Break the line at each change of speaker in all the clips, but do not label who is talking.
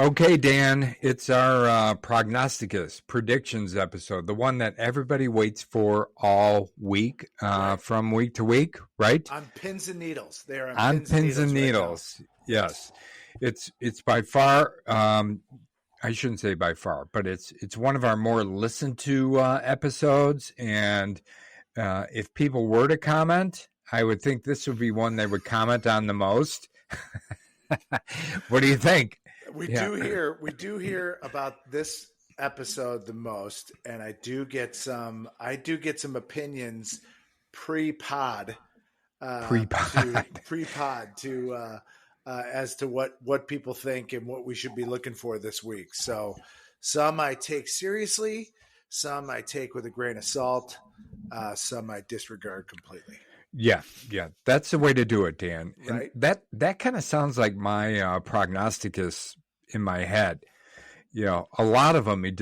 Okay, Dan, it's our Prognosticus predictions episode, the one that everybody waits for all week, from week to week, right?
On pins and needles. They're
on pins and needles. Right, yes, it's by far. I shouldn't say by far, but it's one of our more listened to episodes. And if people were to comment, I would think this would be one they would comment on the most. What do you think?
We do hear about this episode the most, and I do get some opinions pre-pod as to what people think and what we should be looking for this week. So some I take seriously, some I take with a grain of salt, some I disregard completely.
Yeah, that's the way to do it, Dan.
Right.
And that kind of sounds like my prognosticus in my head. You know, a lot of them he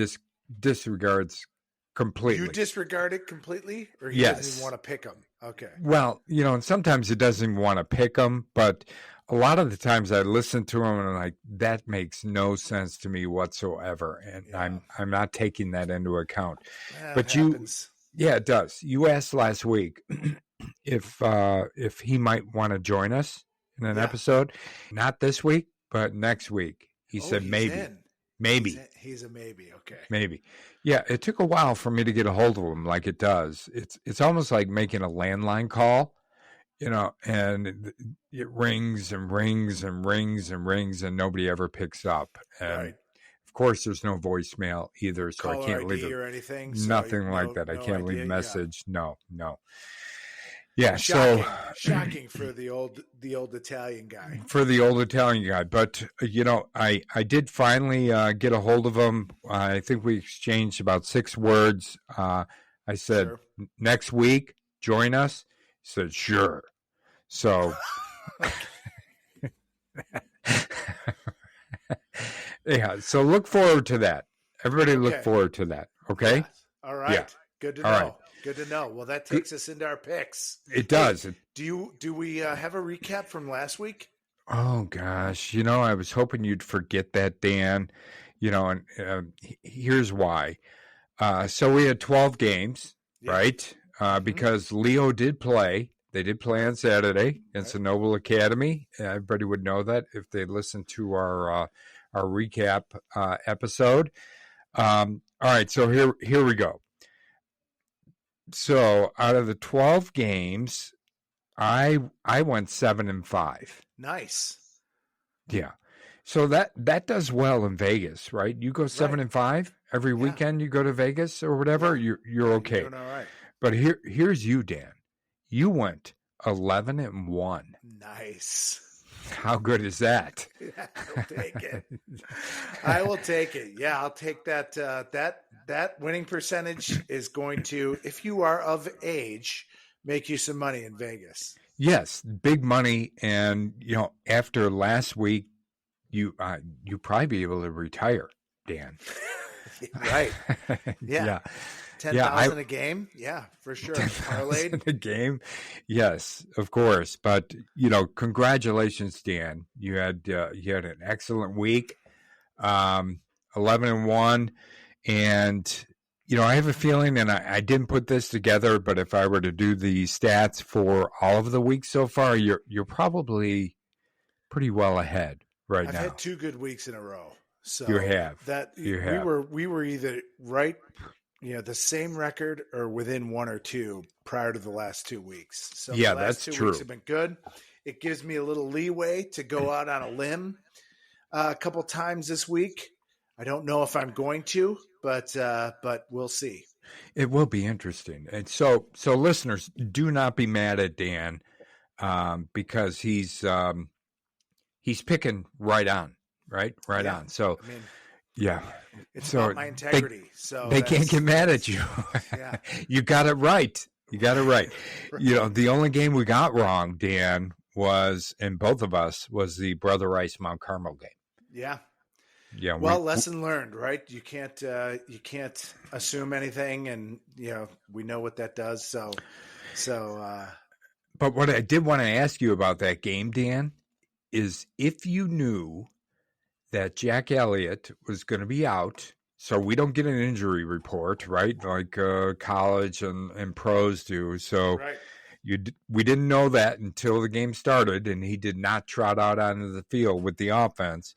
disregards completely.
You disregard it completely, or he
Yes.
doesn't even want to pick them? Okay.
Well, you know, and sometimes he doesn't even want to pick them, but a lot of the times I listen to him and I'm like, that makes no sense to me whatsoever, and
Yeah.
I'm not taking that into account.
Yeah,
But it does. You asked last week if he might want to join us in an episode, not this week, but next week. He said maybe. Maybe.
He's a maybe. Okay.
Maybe. Yeah, it took a while for me to get a hold of him like it does. It's almost like making a landline call, you know, and it rings and rings and rings and rings and nobody ever picks up. And
right.
Of course, there's no voicemail either, so
Caller
I can't
ID
leave it.
or anything.
Nothing like that. I can't leave a message. No. Yeah,
shocking for the old Italian guy.
For the old Italian guy, but you know, I did finally get a hold of him. I think we exchanged about 6 words. I said, Next week, join us. He said, sure. So, yeah. So look forward to that. Everybody, look forward to that. Okay.
Yes. All right. Yeah. Good to know. Right. Good to know. Well, that takes us into our picks.
It does.
Do we have a recap from last week?
Oh gosh, you know, I was hoping you'd forget that, Dan. You know, and here's why. So we had 12 games, right? Because Leo did play. They did play on Saturday against the Noble Academy. Everybody would know that if they listened to our recap episode. All right, so here we go. So out of the 12 games, I went 7-5.
Nice.
Yeah. So that does well in Vegas, right? You go 7-5 every weekend. You go to Vegas or whatever. Yeah. You're okay.
You're doing all right.
But here's you, Dan. You went 11-1.
Nice.
How good is that?
I'll take it. I will take it. Yeah, I'll take that. That winning percentage is going to, if you are of age, make you some money in Vegas.
Yes, big money. And you know, after last week, you probably be able to retire, Dan.
Right. Yeah. 10,000 a game. Yeah, for sure.
10,000 a game. Yes, of course. But you know, congratulations, Dan. You had an excellent week. 11-1, and you know, I have a feeling, and I didn't put this together, but if I were to do the stats for all of the weeks so far, you're probably pretty well ahead now.
I've had 2 good weeks in a row. So
you have.
We were either right, you know, the same record or within 1 or 2 prior to the last 2 weeks. So
yeah,
the last
that's
2
true.
weeks have been good. It gives me a little leeway to go out on a limb a couple times this week. I don't know if I'm going to, but we'll see.
It will be interesting. And so listeners, do not be mad at Dan because he's picking right on. So,
I mean,
yeah,
it's about my integrity.
They can't get mad at you.
Yeah.
You got it right. Right. You know, the only game we got wrong, Dan, was, and both of us, was the Brother Rice Mount Carmel game.
Yeah.
Yeah.
Well, lesson learned, right? You can't assume anything, and you know, we know what that does. So.
But what I did want to ask you about that game, Dan, is if you knew that Jack Elliott was going to be out. So we don't get an injury report, right? Like college and pros do. So
Right.
we didn't know that until the game started, and he did not trot out onto the field with the offense.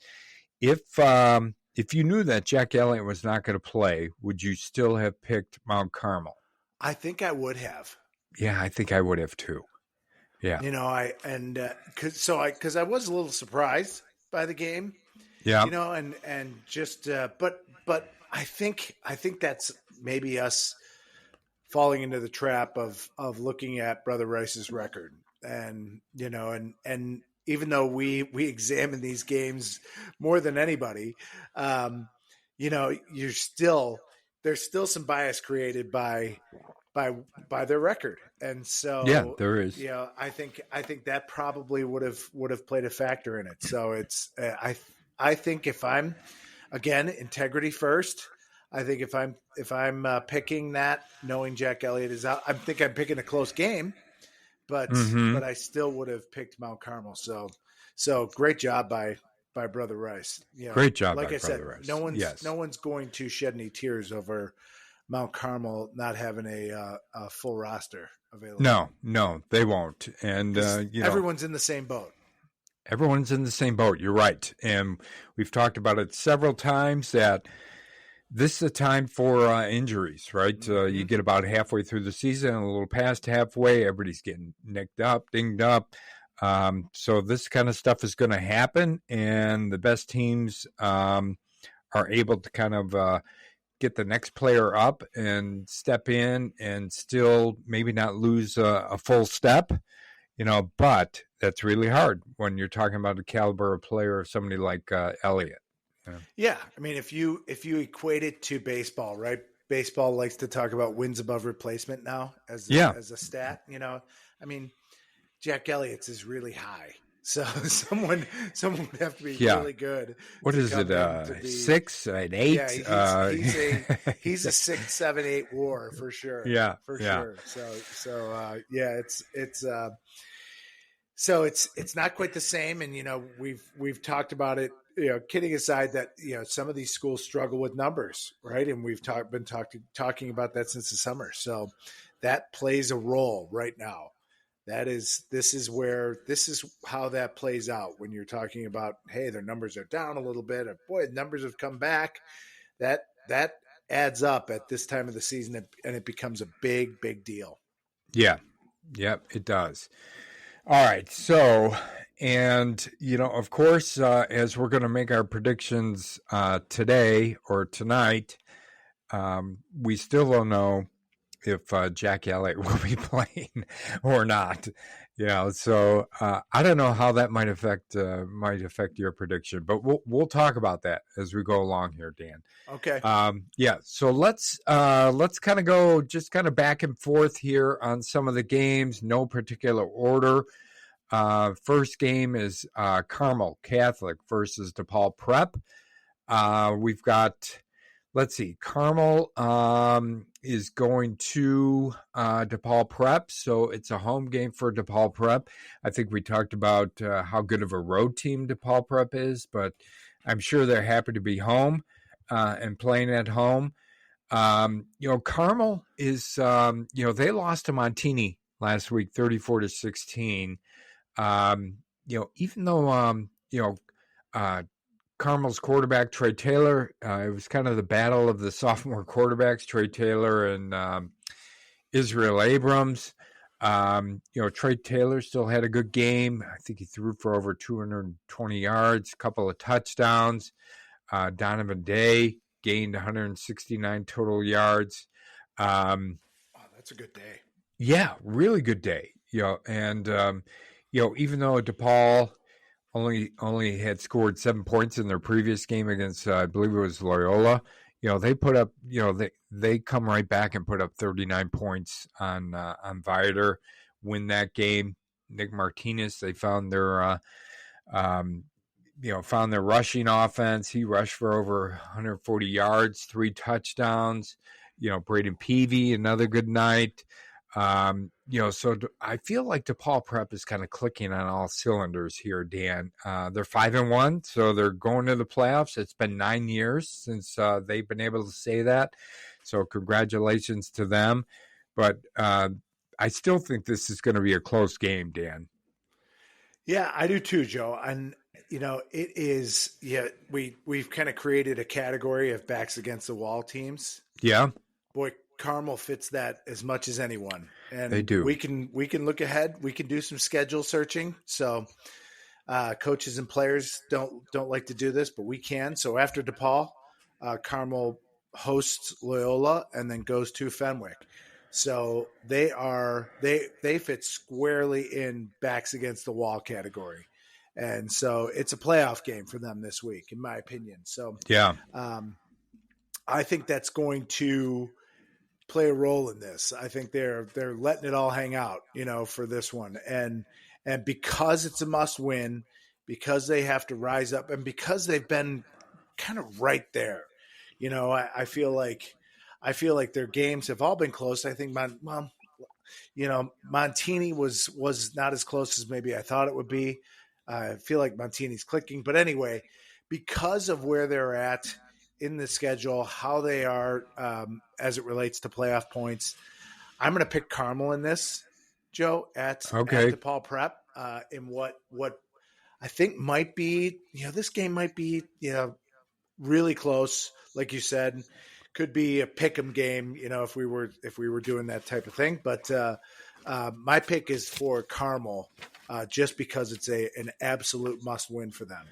If you knew that Jack Elliott was not going to play, would you still have picked Mount Carmel?
I think I would have.
Yeah, I think I would have too. Yeah.
Because I was a little surprised by the game.
Yeah.
And just but I think that's maybe us falling into the trap of looking at Brother Rice's record, and and even though we examine these games more than anybody, there's still some bias created by their record, and so
yeah, there is.
I think that probably would have played a factor in it. So it's I think if I'm, again, integrity first, I think if I'm picking that, knowing Jack Elliott is out, I think I'm picking a close game, but I still would have picked Mount Carmel. So great job by Brother Rice.
Great job,
like
by
I said,
Brother Rice.
No one's going to shed any tears over Mount Carmel not having a full roster available.
No, they won't. And
everyone's in the same boat.
Everyone's in the same boat. You're right. And we've talked about it several times that this is a time for injuries, right? You get about halfway through the season, a little past halfway, everybody's getting nicked up, dinged up. So this kind of stuff is going to happen, and the best teams are able to kind of get the next player up and step in and still maybe not lose a full step, but that's really hard when you're talking about the caliber of player of somebody like Elliott.
Yeah. I mean, if you equate it to baseball, right? Baseball likes to talk about wins above replacement now as a stat, I mean, Jack Elliott's is really high. So someone would have to be really good.
What is it? 6, an 8?
Yeah, he's a 6, 7, 8 WAR for sure.
Yeah,
for sure. So it's not quite the same. And we've talked about it. Kidding aside, that some of these schools struggle with numbers, right? And we've been talking about that since the summer. So that plays a role right now. This is how that plays out when you're talking about, hey, their numbers are down a little bit, or boy, numbers have come back. That adds up at this time of the season, and it becomes a big deal.
Yeah. Yep, it does. All right. So, and, of course, as we're going to make our predictions today or tonight, we still don't know if Jack Elliott will be playing or not. So I don't know how that might affect your prediction, but we'll talk about that as we go along here, Dan.
Okay.
So let's kind of go just kind of back and forth here on some of the games, no particular order. First game is Carmel Catholic versus DePaul Prep. We've got, let's see, Carmel is going to DePaul Prep, so it's a home game for DePaul Prep. I think we talked about how good of a road team DePaul Prep is, but I'm sure they're happy to be home and playing at home. Carmel is, they lost to Montini last week, 34-16. Even though, Carmel's quarterback, Trey Taylor, it was kind of the battle of the sophomore quarterbacks, Trey Taylor and Israel Abrams. Trey Taylor still had a good game. I think he threw for over 220 yards, a couple of touchdowns. Donovan Day gained 169 total yards.
Wow, that's a good day.
Yeah, really good day. And even though DePaul only had scored 7 points in their previous game against, I believe it was Loyola, they put up, they come right back and put up 39 points on Viator, win that game. Nick Martinez, they found their, found their rushing offense. He rushed for over 140 yards, 3 touchdowns. Braden Peavy, another good night. I feel like DePaul Prep is kind of clicking on all cylinders here, Dan. They're 5-1, so they're going to the playoffs. It's been 9 years since they've been able to say that. So congratulations to them. But I still think this is going to be a close game, Dan.
Yeah, I do too, Joe. And it is. Yeah, we've kind of created a category of backs against the wall teams.
Yeah,
Boy, Carmel fits that as much as anyone, and
they do.
We can look ahead. We can do some schedule searching. So, coaches and players don't like to do this, but we can. So after DePaul, Carmel hosts Loyola and then goes to Fenwick. So they fit squarely in backs against the wall category. And so it's a playoff game for them this week, in my opinion. So
yeah,
I think that's going to play a role in this. I think they're letting it all hang out, for this one. And because it's a must win, because they have to rise up, and because they've been kind of right there, I feel like their games have all been close. I think Montini was not as close as maybe I thought it would be. I feel like Montini's clicking, but anyway, because of where they're at in the schedule, how they are as it relates to playoff points, I'm going to pick Carmel in this, Joe, at DePaul Prep in what I think might be, this game might be, really close, like you said. Could be a pick'em game, if we were doing that type of thing. But my pick is for Carmel, just because it's an absolute must win for them.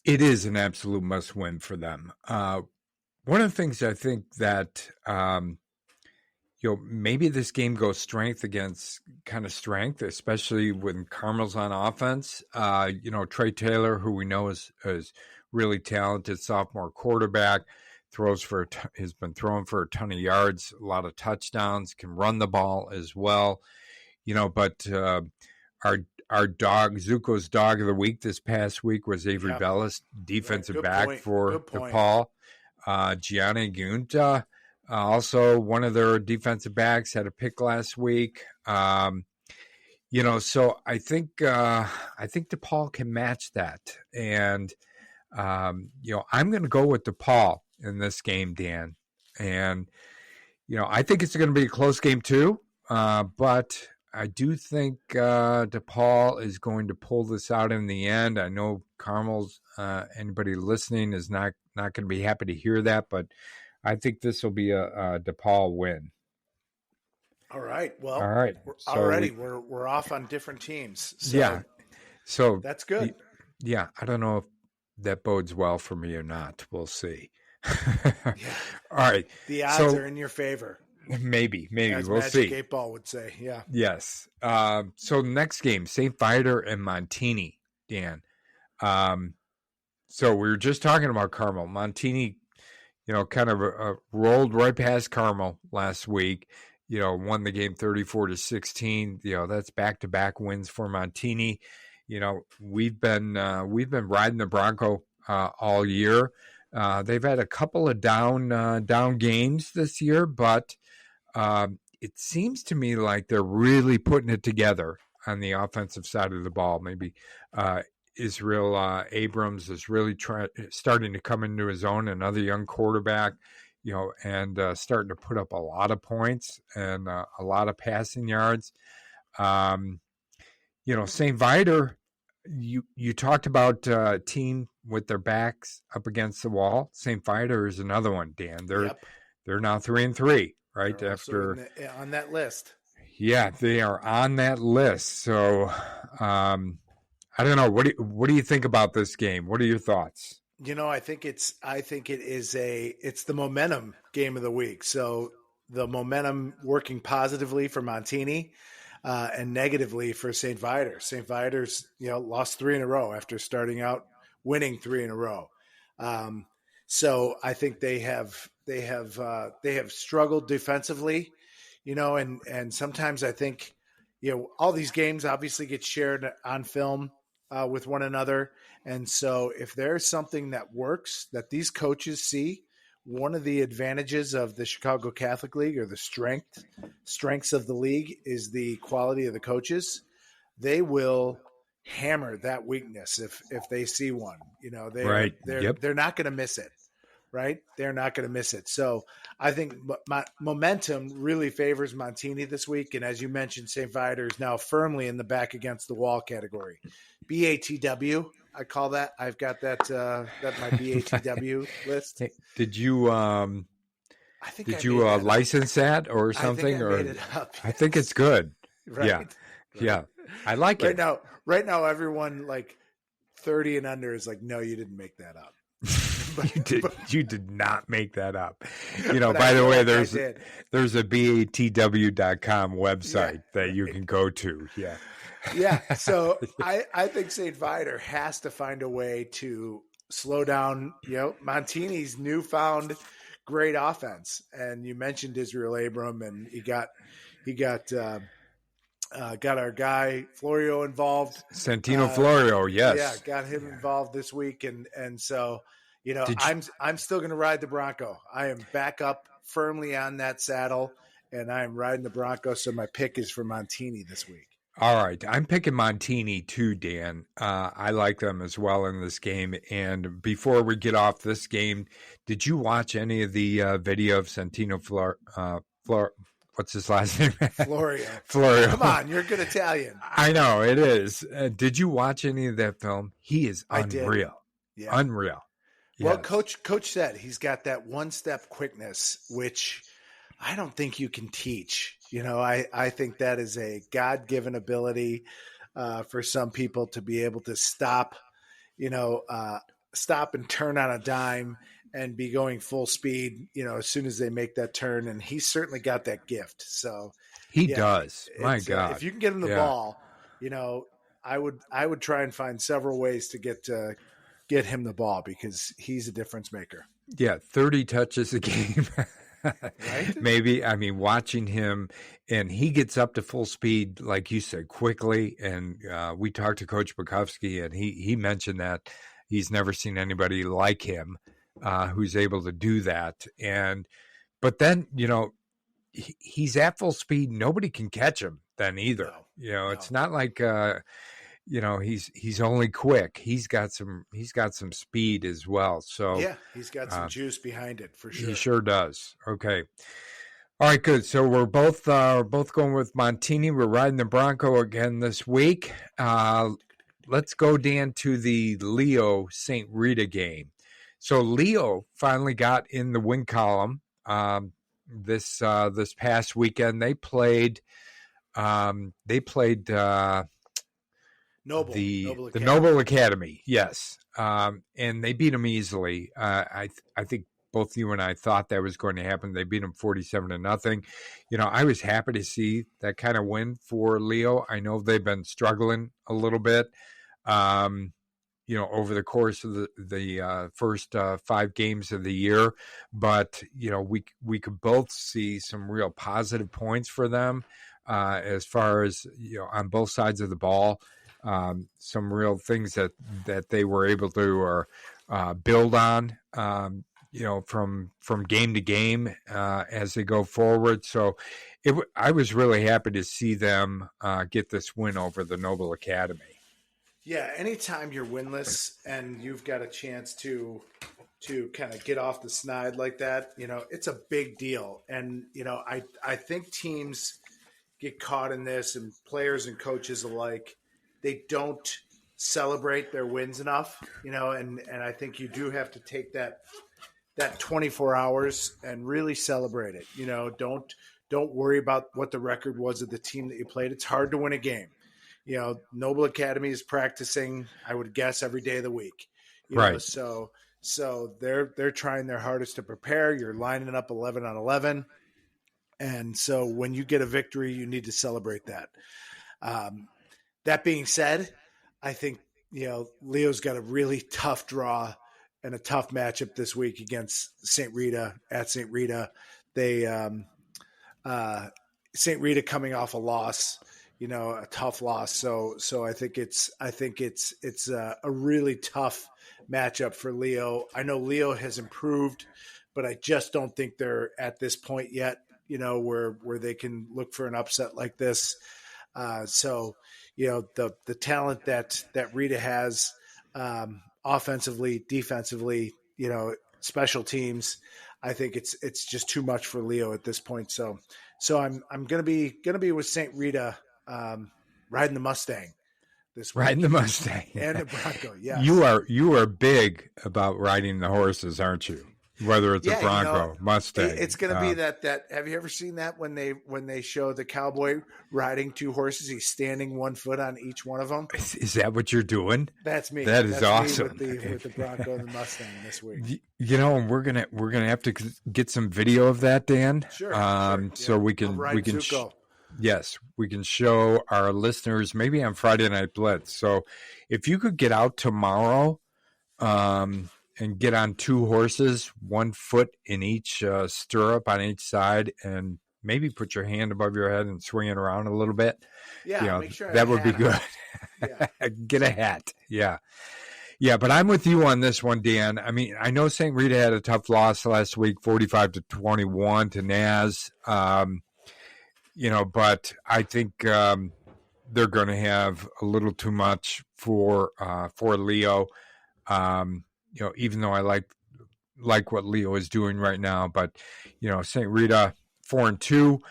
It is an absolute must win for them. One of the things I think that maybe this game goes strength against kind of strength, especially when Carmel's on offense. Trey Taylor, who we know is really talented sophomore quarterback. Has been throwing for a ton of yards, a lot of touchdowns, can run the ball as well, but our dog, Zuko's dog of the week this past week was Avery Bellis, defensive back for DePaul. Gianni Gunta, also one of their defensive backs, had a pick last week. So I think DePaul can match that. And, I'm going to go with DePaul in this game, Dan. And, I think it's going to be a close game too. But I do think DePaul is going to pull this out in the end. I know Carmel's, anybody listening is not going to be happy to hear that, but I think this will be a DePaul win.
All right. Well,
all right.
We're off on different teams. So
yeah. So
that's good.
Yeah. I don't know if that bodes well for me or not. We'll see.
Yeah.
All right.
The odds are in your favor.
Maybe
as
we'll see.
Magic 8-Ball would say, yeah.
Yes. So next game, St. Viator and Montini, Dan. So we were just talking about Carmel. Montini, kind of rolled right past Carmel last week. Won the game 34-16. That's back-to-back wins for Montini. We've been riding the Bronco all year. They've had a couple of down games this year, but it seems to me like they're really putting it together on the offensive side of the ball. Maybe Israel Abrams is really starting to come into his own, another young quarterback, and starting to put up a lot of points and a lot of passing yards. St. Viator, you talked about a team with their backs up against the wall. St. Viator is another one, Dan. They're now 3-3, right?
They're
after
on that list.
Yeah, they are on that list. So I don't know. What do you think about this game? What are your thoughts?
I think it's the momentum game of the week. So the momentum working positively for Montini. And negatively for St. Viator. St. Viator's, lost 3 in a row after starting out winning 3 in a row. So I think they have struggled defensively, and sometimes I think, all these games obviously get shared on film with one another. And so if there's something that works that these coaches see one of the advantages of the Chicago Catholic League, or the strengths of the league, is the quality of the coaches. They will hammer that weakness if they see one. They're not going to miss it. Right? They're not going to miss it. So I think momentum really favors Montini this week. And as you mentioned, St. Viator is now firmly in the back against the wall category. BATW, I call that. I've got that my BATW list.
Hey, did you license that or something?
I made it up.
I think it's good.
Right.
Yeah. I like it.
Right now, everyone like 30 and under is like, no, you didn't make that up.
You did not make that up. By the way, there's a BATW.com website that you can go to. Yeah.
Yeah. So I think St. Viator has to find a way to slow down, Montini's newfound great offense. And you mentioned Israel Abram, and he got our guy Florio involved.
Santino Florio, yes.
Yeah, got him involved this week. And so, I'm still going to ride the Bronco. I am back up firmly on that saddle, and I am riding the Bronco. So my pick is for Montini this week.
All right. I'm picking Montini too, Dan. I like them as well in this game. And before we get off this game, did you watch any of the video of Santino what's his last name?
Florio. Come on, you're good Italian.
I know, it is. Did you watch any of that film? He is unreal.
Yeah.
Unreal.
Well, yes. Coach said he's got that one-step quickness, which I don't think you can teach. I think that is a God-given ability for some people to be able to stop and turn on a dime and be going full speed, as soon as they make that turn. And he's certainly got that gift. So
he does. My God.
If you can get him the ball, I would try and find several ways to get him the ball, because he's a difference maker.
Yeah. 30 touches a game.
Right?
Maybe. I mean, watching him, and he gets up to full speed, like you said, quickly. And we talked to Coach Bukowski, and he mentioned that he's never seen anybody like him who's able to do that. But then, he's at full speed. Nobody can catch him then either. No. It's not like he's only quick. He's got some speed as well. So
yeah, he's got some juice behind it for sure.
He sure does. Okay. All right, good. So we're both going with Montini. We're riding the Bronco again this week. Let's go, Dan, to the Leo St Rita game. So Leo finally got in the win column this past weekend. They played the Noble Academy, yes, and they beat them easily. I think both you and I thought that was going to happen. They beat them 47-0. I was happy to see that kind of win for Leo. I know they've been struggling a little bit, over the course of the first 5 games of the year, but we could both see some real positive points for them as far as on both sides of the ball. Some real things that they were able to build on, from game to game as they go forward. So I was really happy to see them get this win over the Noble Academy.
Yeah, anytime you're winless and you've got a chance to kind of get off the snide like that, it's a big deal. And, I think teams get caught in this, and players and coaches alike, they don't celebrate their wins enough, and I think you do have to take that 24 hours and really celebrate it. Don't worry about what the record was of the team that you played. It's hard to win a game. Noble Academy is practicing, I would guess, every day of the week.
Right.
So they're trying their hardest to prepare. You're lining up 11 on 11. And so when you get a victory, you need to celebrate that. That being said, I think, Leo's got a really tough draw and a tough matchup this week against St. Rita at St. Rita. They, St. Rita coming off a loss, a tough loss. So I think it's a really tough matchup for Leo. I know Leo has improved, but I just don't think they're at this point yet, where they can look for an upset like this. So, the talent that Rita has, offensively, defensively, special teams, I think it's just too much for Leo at this point. So I'm gonna be with St Rita, riding the Mustang this week.
Riding the Mustang
and the Bronco. Yes,
you are big about riding the horses, aren't you? Whether it's a Bronco, Mustang,
it's going to be that. Have you ever seen that when they show the cowboy riding two horses? He's standing one foot on each one of them.
Is that what you're doing?
That's me.
That's awesome.
Me with the Bronco and the Mustang this week.
And we're gonna have to get some video of that, Dan.
Sure.
So we can yes, we can show our listeners maybe on Friday Night Blitz. So if you could get out tomorrow, and get on two horses, 1 foot in each stirrup on each side, and maybe put your hand above your head and swing it around a little bit.
Yeah, make sure
that would be good. Yeah. Get a hat. Yeah. Yeah, but I'm with you on this one, Dan. I mean, I know St. Rita had a tough loss last week, 45-21 to Naz. But I think they're going to have a little too much for Leo. Even though I like what Leo is doing right now, but St. Rita 4-2,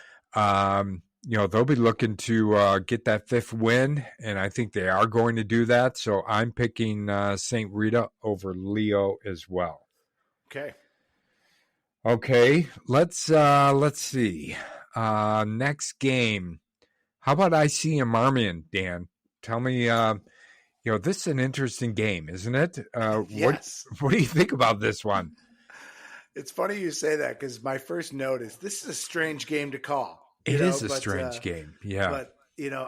they'll be looking to get that fifth win, and I think they are going to do that. So I'm picking St. Rita over Leo as well. Okay. Let's see. Next game. How about IC and Marmion, Dan? Tell me. This is an interesting game, isn't it?
Yes.
What do you think about this one?
It's funny you say that, because my first note is this is a strange game to call.
It is a strange game. Yeah.
But,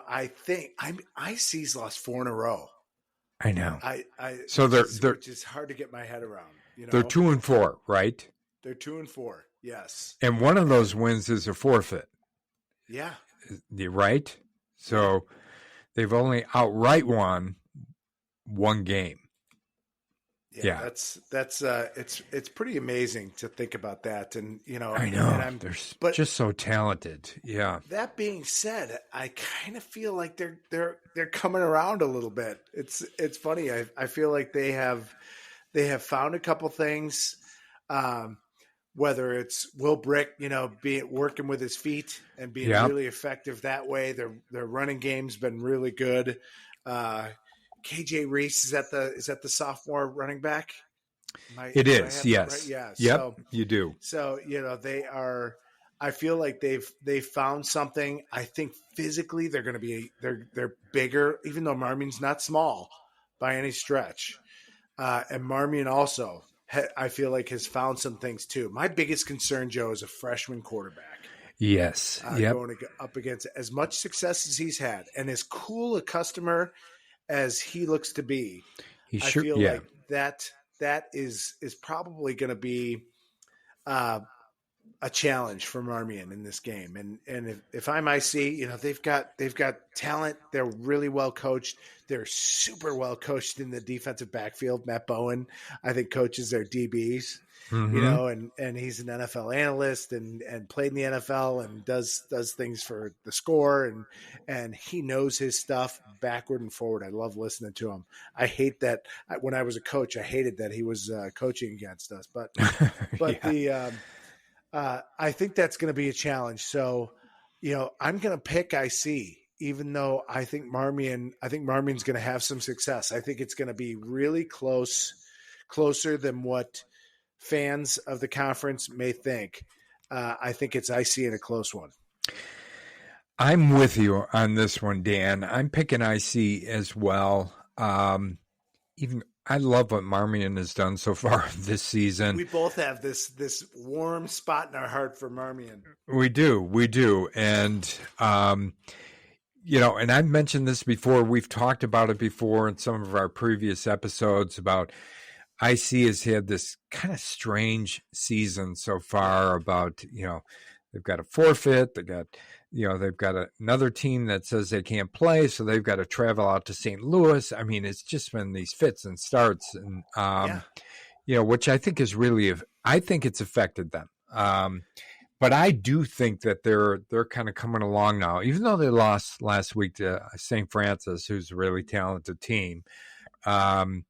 I think IC's lost 4 in a row.
I know.
Which is hard to get my head around.
They're 2-4, right?
They're 2-4. Yes.
And one of those wins is a forfeit.
Yeah.
Right? So they've only outright won one game. Yeah.
That's it's pretty amazing to think about that. And
I know they're just so talented. Yeah.
That being said, I kind of feel like they're coming around a little bit. It's funny. I feel like they have found a couple things. Whether it's Will Brick, working with his feet and being really effective that way. Their running game's been really good. KJ Reese is that the sophomore running back?
It is, yes.
Right? Yeah.
Yep,
so,
you do.
So, they are, I feel like they've found something. I think physically they're going to be, they're bigger, even though Marmion's not small by any stretch. And Marmion also, I feel like, has found some things too. My biggest concern, Joe, is a freshman quarterback.
Yes.
Going up against as much success as he's had and as cool a customer as he looks to be. I feel like that is probably going to be a challenge for Marmion in this game. And if I'm IC, they've got talent. They're really well coached. They're super well coached in the defensive backfield. Matt Bowen, I think, coaches their DBs. Mm-hmm. And he's an NFL analyst and played in the NFL and does things for the Score and he knows his stuff backward and forward. I love listening to him. I hate that when I was a coach, I hated that he was coaching against us, but I think that's going to be a challenge. So, I'm going to pick IC, even though I think Marmion's going to have some success. I think it's going to be really closer than what fans of the conference may think. I think it's IC in a close one.
I'm with you on this one, Dan. I'm picking IC as well. Even I love what Marmion has done so far this season.
We both have this warm spot in our heart for Marmion.
We do. And, and I've mentioned this before. We've talked about it before in some of our previous episodes about IC has had this kind of strange season so far about, they've got a forfeit. They've got another team that says they can't play, so they've got to travel out to St. Louis. I mean, it's just been these fits and starts, and which I think has really I think it's affected them. But I do think that they're kind of coming along now, even though they lost last week to St. Francis, who's a really talented team. I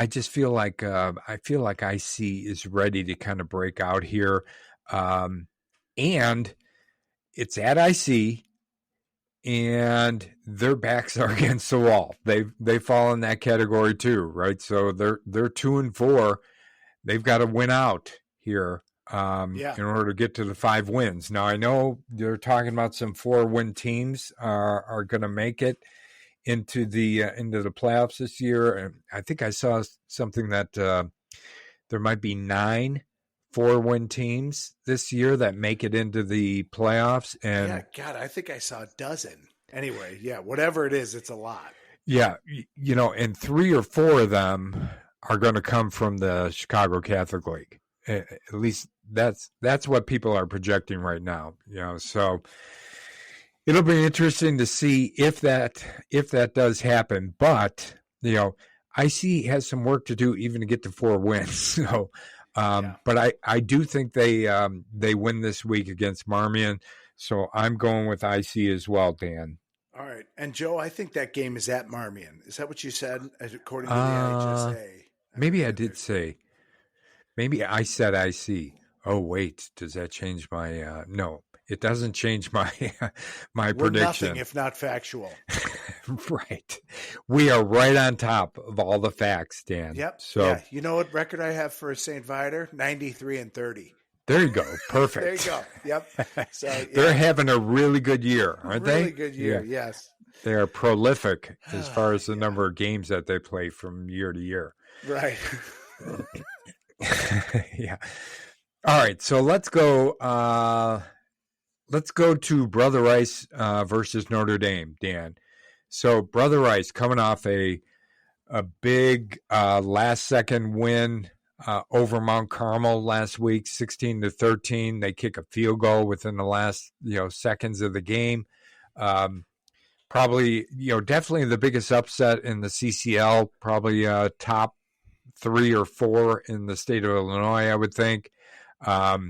just feel like IC is ready to kind of break out here, and it's at IC, and their backs are against the wall. They fall in that category too, right? So they're 2-4. They've got to win out here in order to get to the 5 wins. Now I know you're talking about some 4-win teams are going to make it into the playoffs this year, and I think I saw something that there might be 9 4-win teams this year that make it into the playoffs. And
God, I think I saw a dozen. Anyway, whatever it is, it's a lot.
Yeah, and 3 or 4 of them are going to come from the Chicago Catholic League. At least that's what people are projecting right now. So it'll be interesting to see if that does happen. But IC has some work to do even to get to 4 wins. So, but I do think they win this week against Marmion. So I'm going with IC as well, Dan.
All right, and Joe, I think that game is at Marmion. Is that what you said? According to the IHSA.
Maybe I did say. Maybe I said IC. Oh wait, does that change my? No, it doesn't change my my prediction.
Nothing if not factual.
Right, we are right on top of all the facts, Dan.
Yep.
So
you know what record I have for St. Viator? 93-30.
There you go. Perfect.
There you go. Yep. So
they're having a really good year, aren't they?
Really good year. Yeah. Yes.
They are prolific as far as the number of games that they play from year to year.
Right.
Yeah. All right. So let's go. Let's go to Brother Rice versus Notre Dame, Dan. So Brother Rice coming off a big last second win over Mount Carmel last week, 16-13. They kick a field goal within the last seconds of the game. Probably definitely the biggest upset in the CCL. Probably top 3 or 4 in the state of Illinois, I would think. But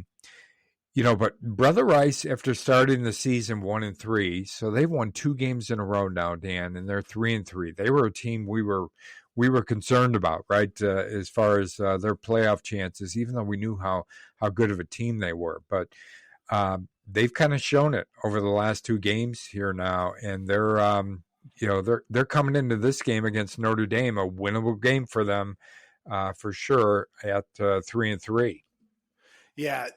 Brother Rice, after starting the season 1-3, so they've won 2 games in a row now, Dan, and they're 3-3. They were a team we were concerned about, right, as far as their playoff chances, even though we knew how good of a team they were. But they've kind of shown it over the last 2 games here now, and they're coming into this game against Notre Dame, a winnable game for them for sure at 3-3.
Yeah,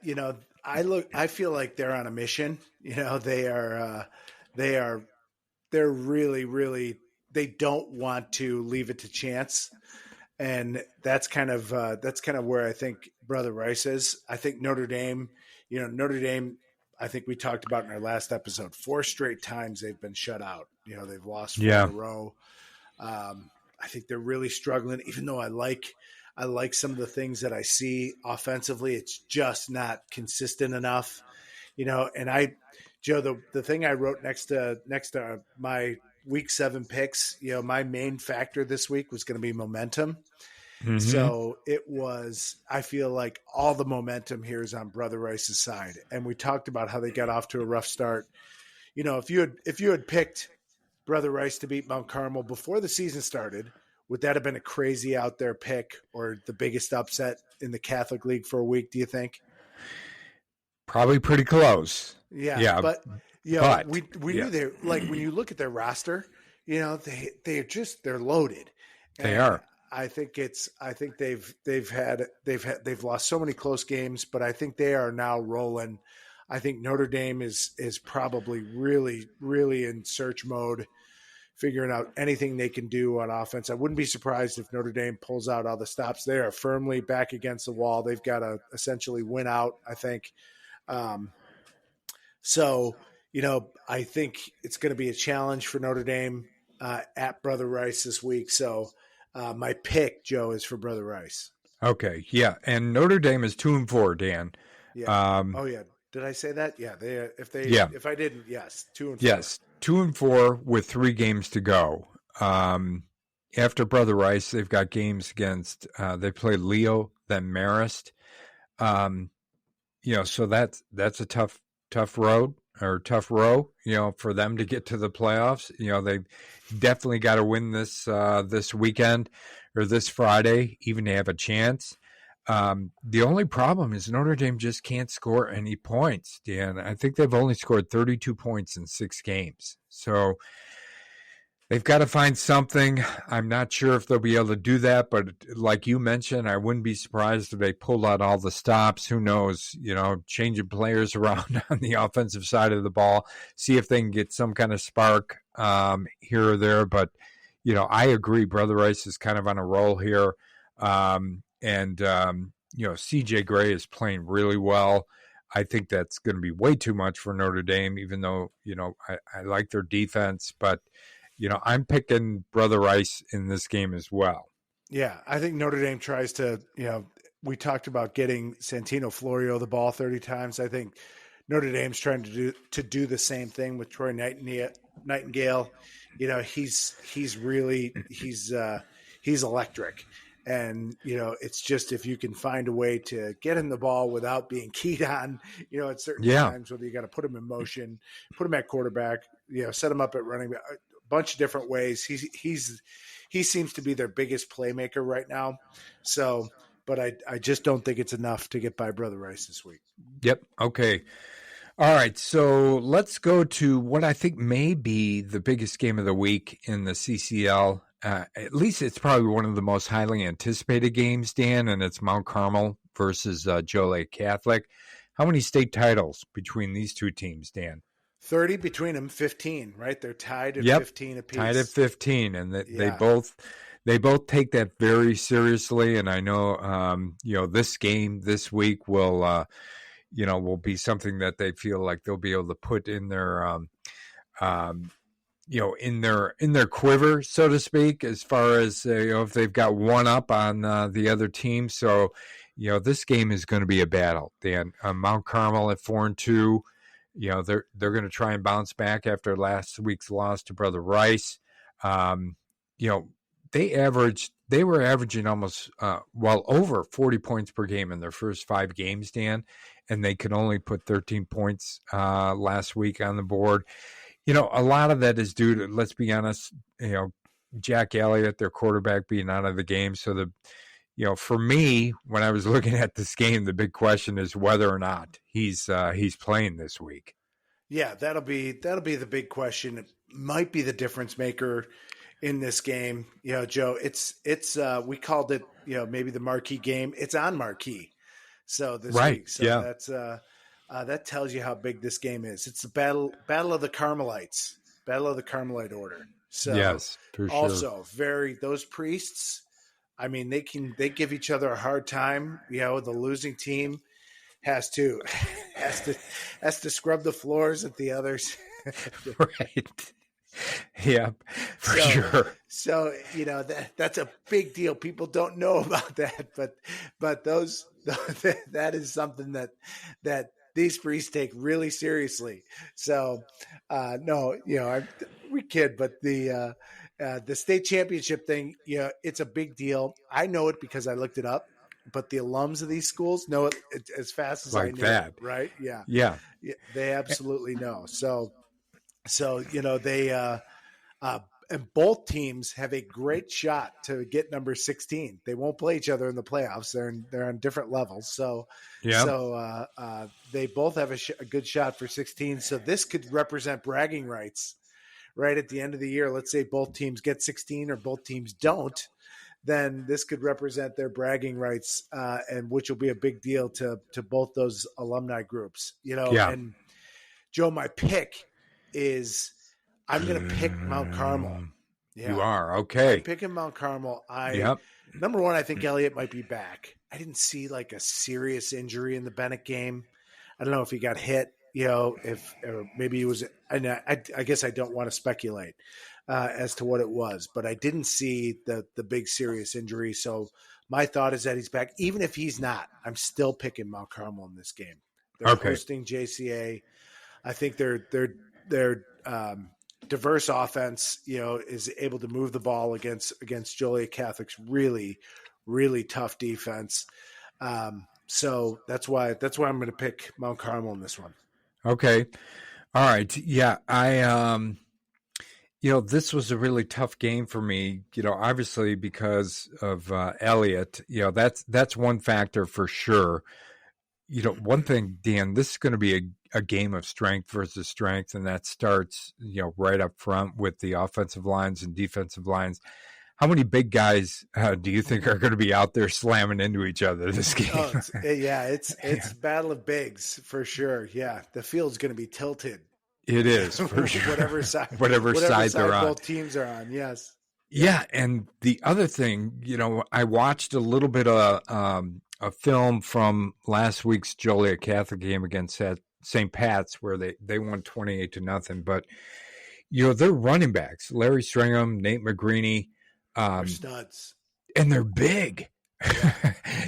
I feel like they're on a mission. They're really, really, they don't want to leave it to chance. And that's kind of where I think Brother Rice is. I think Notre Dame, I think we talked about in our last episode, 4 straight times they've been shut out. They've lost 4 in a row. I think they're really struggling, even though I like some of the things that I see offensively. It's just not consistent enough, and Joe, the thing I wrote next to my week 7 picks, my main factor this week was going to be momentum. Mm-hmm. So I feel like all the momentum here is on Brother Rice's side. And we talked about how they got off to a rough start. If you had picked Brother Rice to beat Mount Carmel before the season started, would that have been a crazy out there pick or the biggest upset in the Catholic League for a week, do you think?
Probably pretty close.
Yeah. But we knew they, like, when you look at their roster, they're loaded.
They are.
I think they've lost so many close games, but I think they are now rolling. I think Notre Dame is probably really, really in search mode, figuring out anything they can do on offense. I wouldn't be surprised if Notre Dame pulls out all the stops. They are firmly back against the wall. They've got to essentially win out, I think. I think it's going to be a challenge for Notre Dame at Brother Rice this week. So my pick, Joe, is for Brother Rice.
Okay, yeah, and Notre Dame is 2-4, Dan.
Yeah. Did I say that? Yeah. If I didn't, yes, 2-4.
Yes, 2-4 with 3 games to go. After Brother Rice, they've got games against. They play Leo, then Marist, So that's a tough road or tough row, for them to get to the playoffs. They've definitely got to win this weekend or this Friday, even to have a chance. The only problem is Notre Dame just can't score any points, Dan. I think they've only scored 32 points in 6 games. So they've got to find something. I'm not sure if they'll be able to do that, but like you mentioned, I wouldn't be surprised if they pulled out all the stops. Who knows, changing players around on the offensive side of the ball, see if they can get some kind of spark here or there. But, I agree. Brother Rice is kind of on a roll here. CJ Gray is playing really well. I think that's going to be way too much for Notre Dame, even though, I like their defense, but I'm picking Brother Rice in this game as well.
Yeah, I think Notre Dame tries to, we talked about getting Santino Florio the ball 30 times. I think Notre Dame's trying to do the same thing with Troy Nightingale. He's electric. And, it's just if you can find a way to get him the ball without being keyed on, at certain times, whether you got to put him in motion, put him at quarterback, set him up at running back, bunch of different ways. He seems to be their biggest playmaker right now. So, but I just don't think it's enough to get by Brother Rice this week.
Yep. Okay. All right. So let's go to what I think may be the biggest game of the week in the CCL. At least it's probably one of the most highly anticipated games, Dan, and it's Mount Carmel versus Joliet Catholic. How many state titles between these two teams, Dan?
30 between them, 15, right? They're tied at 15 apiece.
Tied at 15, and they both take that very seriously. And I know, this game this week will be something that they feel like they'll be able to put in their, in their quiver, so to speak, as far as if they've got one up on the other team. So, this game is going to be a battle. Dan, Mount Carmel at 4-2. They're going to try and bounce back after last week's loss to Brother Rice. They were averaging almost over 40 points per game in their first 5 games, Dan, and they could only put 13 points last week on the board. A lot of that is due to, let's be honest, Jack Elliott, their quarterback, being out of the game. So for me, when I was looking at this game, the big question is whether or not he's playing this week.
Yeah, that'll be the big question. It might be the difference maker in this game. Joe, it's we called it, maybe the marquee game. It's on marquee. So this week. So that's that tells you how big this game is. It's the battle of the Carmelites, battle of the Carmelite order. So
yes, for
also those priests, I mean, they give each other a hard time. The losing team has to scrub the floors at the others.
Right. Yeah, for sure.
So that's a big deal. People don't know about that, but that is something that these priests take really seriously. So we kid, but the state championship thing, it's a big deal. I know it because I looked it up, but the alums of these schools know it as fast as I knew it, right? Yeah. They absolutely know. So they and both teams have a great shot to get number 16. They won't play each other in the playoffs. They're on different levels. So they both have a good shot for 16. So this could represent bragging rights right at the end of the year. Let's say both teams get 16 or both teams don't. Then this could represent their bragging rights, and which will be a big deal to both those alumni groups. And Joe, my pick is I'm going to pick Mount Carmel. Yeah.
You are? Okay.
I'm picking Mount Carmel. Number one, I think Elliott might be back. I didn't see like a serious injury in the Benet game. I don't know if he got hit, or maybe he was. I guess I don't want to speculate as to what it was, but I didn't see the big serious injury. So my thought is that he's back. Even if he's not, I'm still picking Mount Carmel in this game. They're hosting JCA. I think they're diverse offense, is able to move the ball against Joliet Catholic's really, really tough defense. So that's why I'm going to pick Mount Carmel in this one.
Okay. All right. Yeah. This was a really tough game for me, obviously because of Elliott. That's one factor for sure. One thing, Dan, this is going to be a game of strength versus strength, and that starts, right up front with the offensive lines and defensive lines. How many big guys do you think are going to be out there slamming into each other this game?
It's battle of bigs for sure. Yeah, the field's going to be tilted.
It is for sure.
whatever side
they're on.
Both teams are on. Yes.
Yeah, and the other thing, I watched a little bit of a film from last week's Joliet Catholic game against St. Pat's, where they won 28-0. But their running backs, Larry Stringham, Nate McGreeny.
They're studs.
And they're big.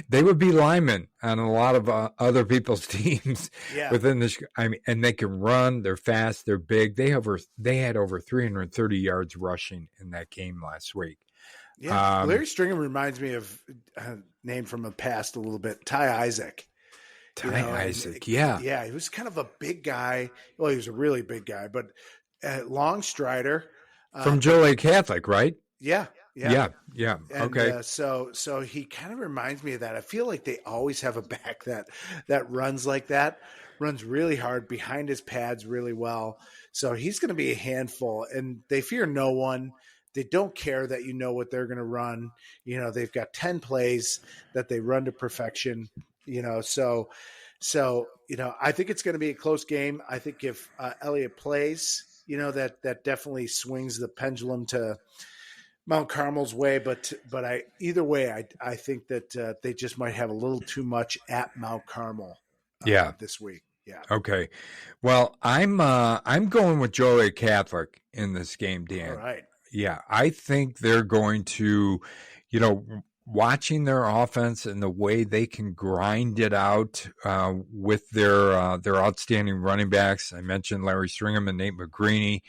They would be linemen on a lot of other people's teams within this. And they can run. They're fast. They're big. They had over 330 yards rushing in that game last week.
Yeah, Larry Stringham reminds me of a name from the past a little bit, Ty Isaac.
Isaac,
yeah, he was kind of a big guy. Well, he was a really big guy, but long strider
from Joliet Catholic, right?
Yeah.
And, okay.
So he kind of reminds me of that. I feel like they always have a back that runs like that, runs really hard behind his pads really well. So he's going to be a handful, and they fear no one. They don't care that what they're going to run. They've got 10 plays that they run to perfection. So I think it's going to be a close game. I think if Elliott plays, that definitely swings the pendulum to Mount Carmel's way, but either way, I think that they just might have a little too much at Mount Carmel. This week. Yeah.
Okay. Well, I'm going with Joliet Catholic in this game, Dan.
All right.
Yeah, I think they're going to, watching their offense and the way they can grind it out with their outstanding running backs. I mentioned Larry Stringham and Nate McGreeny.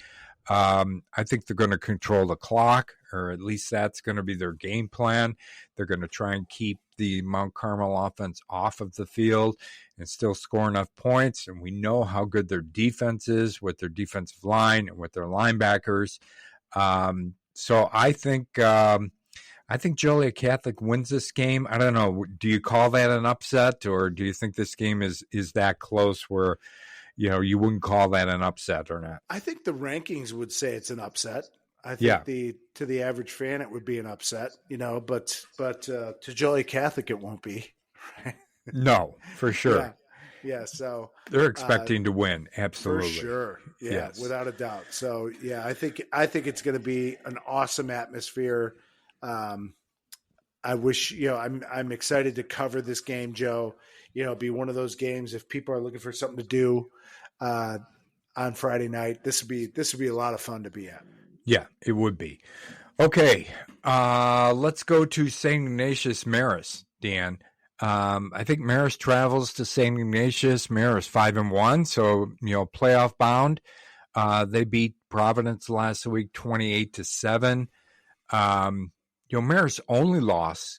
I think they're going to control the clock, or at least that's going to be their game plan. They're going to try and keep the Mount Carmel offense off of the field and still score enough points. And we know how good their defense is with their defensive line and with their linebackers. So I think Joliet Catholic wins this game. I don't know. Do you call that an upset, or do you think this game is that close where you wouldn't call that an upset or not?
I think the rankings would say it's an upset. I think to the average fan it would be an upset, but to Joliet Catholic it won't be.
No, for sure.
Yeah, so
they're expecting to win, absolutely.
For sure. Yeah,
yes. Without
a doubt. So yeah, I think it's going to be an awesome atmosphere. I wish, I'm excited to cover this game, Joe. Be one of those games if people are looking for something to do on Friday night. This would be a lot of fun to be at.
Yeah, it would be. Okay, let's go to St. Ignatius Marist, Dan. I think Marist travels to St. Ignatius. Marist 5-1, so playoff bound. They beat Providence last week 28-7. Marist's only loss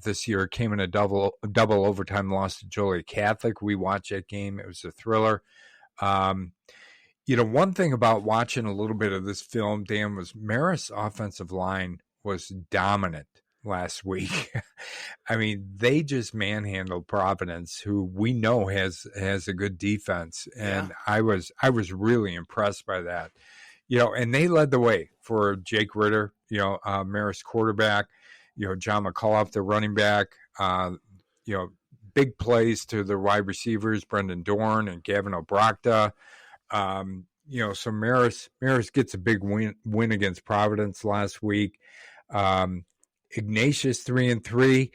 this year came in a double overtime loss to Joliet Catholic. We watched that game; it was a thriller. One thing about watching a little bit of this film, Dan, was Marist's offensive line was dominant last week. I mean, they just manhandled Providence, who we know has a good defense, and I was really impressed by that. And they led the way for Jake Ritter, Marist quarterback, John McCullough, the running back, big plays to the wide receivers, Brendan Dorn and Gavin Obrachta. So Marist gets a big win against Providence last week. Ignatius 3-3.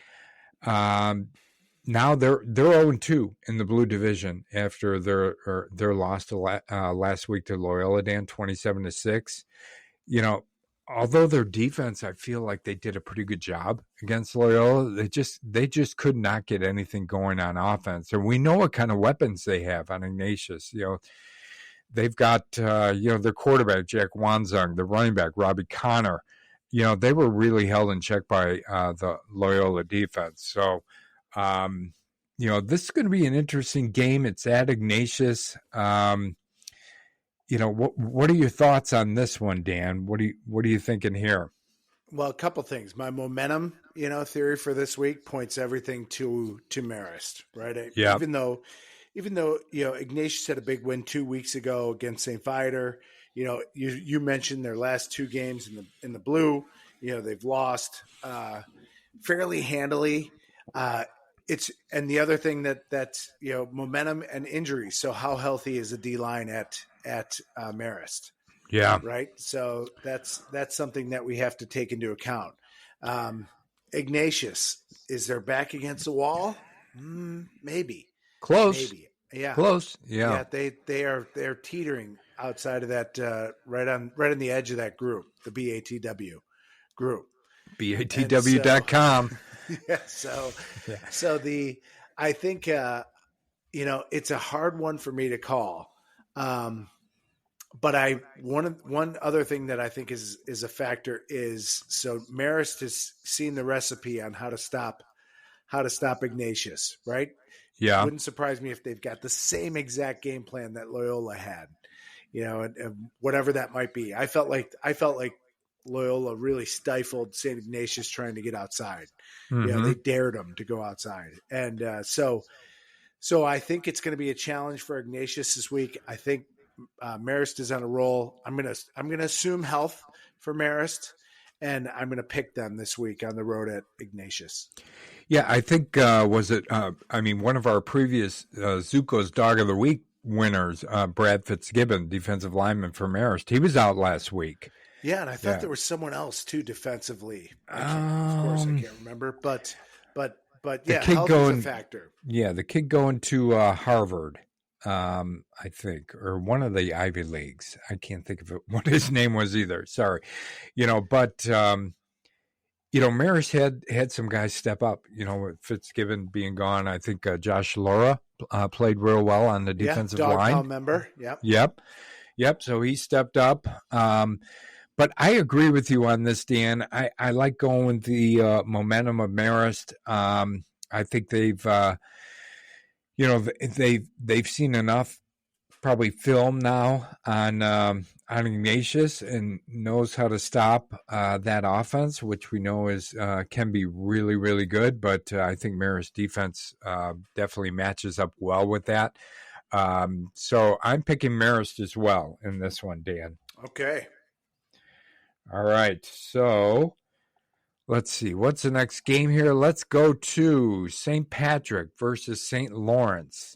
Now they're 0-2 in the Blue Division after their loss to last week to Loyola, Dan, 27-6. Although their defense, I feel like they did a pretty good job against Loyola. They just could not get anything going on offense. And we know what kind of weapons they have on Ignatius. They've got their quarterback Jack Wanzung, the running back Robbie Connor. They were really held in check by the Loyola defense. So, this is going to be an interesting game. It's at Ignatius. What are your thoughts on this one, Dan? What are you thinking here?
Well, a couple things. My momentum, theory for this week points everything to Marist, right?
Yeah.
Even though Ignatius had a big win 2 weeks ago against St Viator. You mentioned their last two games in the blue. They've lost fairly handily. And the other thing that's momentum and injuries. So how healthy is the D line at Marist?
Yeah.
Right. So that's something that we have to take into account. Ignatius, is their back against the wall? Maybe.
Close.
Maybe. Yeah.
Close. Yeah.
They're teetering outside of that, right on the edge of that group, the BATW group.
BATW.com.
Yeah. So I think it's a hard one for me to call. But one other thing that I think is a factor is, so Marist has seen the recipe on how to stop Ignatius, right?
Yeah.
It wouldn't surprise me if they've got the same exact game plan that Loyola had, and whatever that might be. I felt like Loyola really stifled St. Ignatius trying to get outside.
Mm-hmm.
They dared him to go outside, and so I think it's going to be a challenge for Ignatius this week. I think Marist is on a roll. I'm gonna assume health for Marist, and I'm gonna pick them this week on the road at Ignatius.
Yeah, I think one of our previous Zuko's Dog of the Week winners, Brad Fitzgibbon, defensive lineman for Marist. He was out last week.
Yeah, and I thought there was someone else too defensively. Of course, I can't remember, but yeah, health is a factor.
Yeah, the kid going to Harvard. I think, or one of the Ivy Leagues. I can't think of what his name was either. Sorry. But Marist had some guys step up, with Fitzgibbon being gone. I think Josh Laura played real well on the defensive line.
Dog member. Yep.
So he stepped up. But I agree with you on this, Dan. I like going with the momentum of Marist. I think they've seen enough probably film now on Ignatius and knows how to stop that offense, which we know can be really, really good. But I think Marist defense definitely matches up well with that. So I'm picking Marist as well in this one, Dan.
Okay.
All right. So let's see. What's the next game here? Let's go to St. Patrick versus St. Laurence.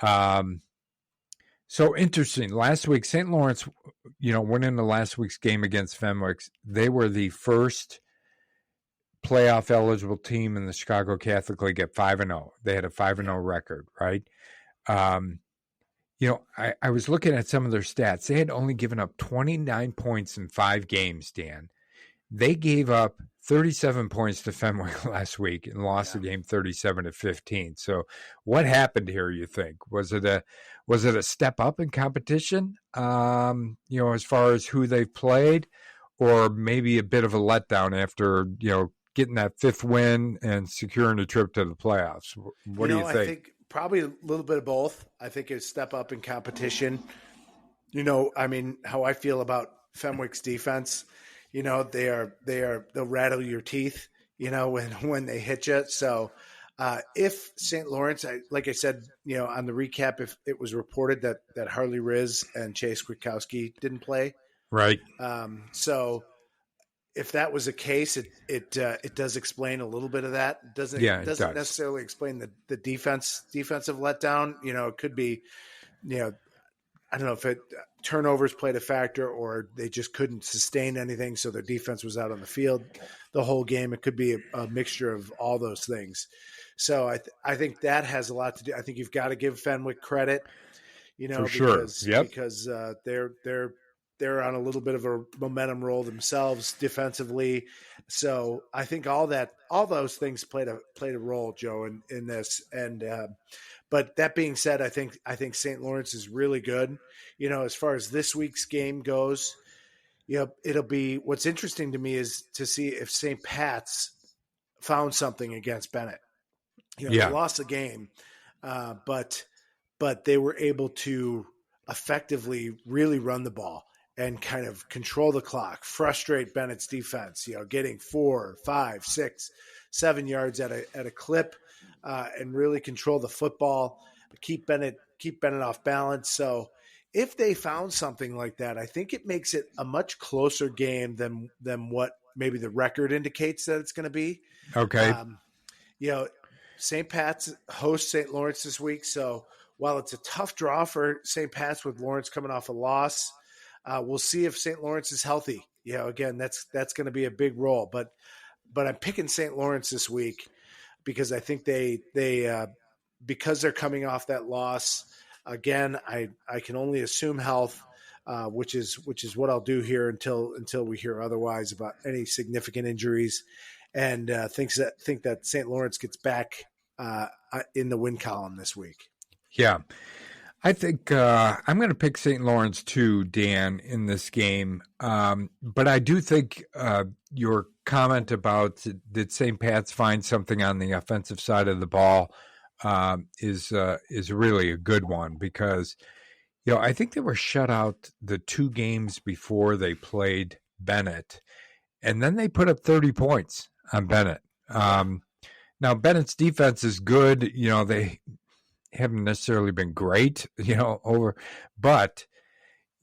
So interesting. Last week, St. Laurence, went into last week's game against Fenwick. They were the first playoff eligible team in the Chicago Catholic League at 5-0. They had a 5-0 record, right? I was looking at some of their stats. They had only given up 29 points in 5 games, Dan. They gave up 37 points to Fenwick last week and lost the game 37-15. So what happened here, you think? Was it a step up in competition, as far as who they've played, or maybe a bit of a letdown after, getting that 5th win and securing a trip to the playoffs? What do you think?
I think probably a little bit of both. I think it's a step up in competition. How I feel about Fenwick's defense. They'll rattle your teeth, when they hit you. So if St. Lawrence, like I said, on the recap, if it was reported that Harley Riz and Chase Kwiatkowski didn't play.
Right.
So if that was the case, it does explain a little bit of that. It doesn't necessarily explain the defensive letdown. It could be, I don't know if turnovers played a factor or they just couldn't sustain anything. So their defense was out on the field the whole game. It could be a mixture of all those things. So I think that has a lot to do. I think you've got to give Fenwick credit, because they're on a little bit of a momentum roll themselves defensively. So I think all those things played a role, Joe, in this. And, but that being said, I think St. Lawrence is really good. As far as this week's game goes, it'll be, what's interesting to me is to see if St. Pat's found something against Benet. They lost the game, but they were able to effectively really run the ball and kind of control the clock, frustrate Bennett's defense, getting 4, 5, 6, 7 yards at a clip, and really control the football, keep Benet off balance. So if they found something like that, I think it makes it a much closer game than what maybe the record indicates that it's going to be.
Okay.
St. Pat's hosts St. Lawrence this week. So while it's a tough draw for St. Pat's with Lawrence coming off a loss, we'll see if St. Lawrence is healthy. Again, that's going to be a big role. But I'm picking St. Lawrence this week because I think they because they're coming off that loss. Again, I can only assume health, which is what I'll do here until we hear otherwise about any significant injuries, and think that St. Lawrence gets back in the win column this week.
Yeah, I think I'm going to pick St. Lawrence too, Dan, in this game. But I do think your comment about did St. Pat's find something on the offensive side of the ball is really a good one because, I think they were shut out the 2 games before they played Benet, and then they put up 30 points on Benet. Now Bennett's defense is good. They haven't necessarily been great, but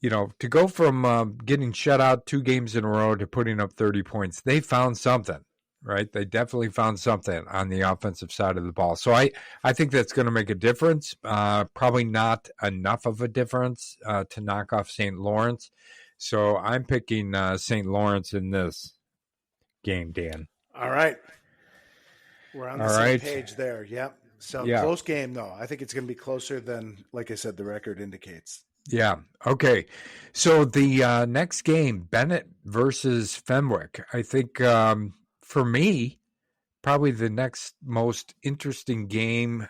to go from getting shut out 2 games in a row to putting up 30 points, they found something, right? They definitely found something on the offensive side of the ball. So I think that's going to make a difference. Probably not enough of a difference to knock off St. Lawrence. So I'm picking St. Lawrence in this game, Dan.
All right. We're on the same page there. Yep. So close game, though. I think it's going to be closer than, like I said, the record indicates.
Yeah. Okay. So the next game, Benet versus Fenwick. I think for me, probably the next most interesting game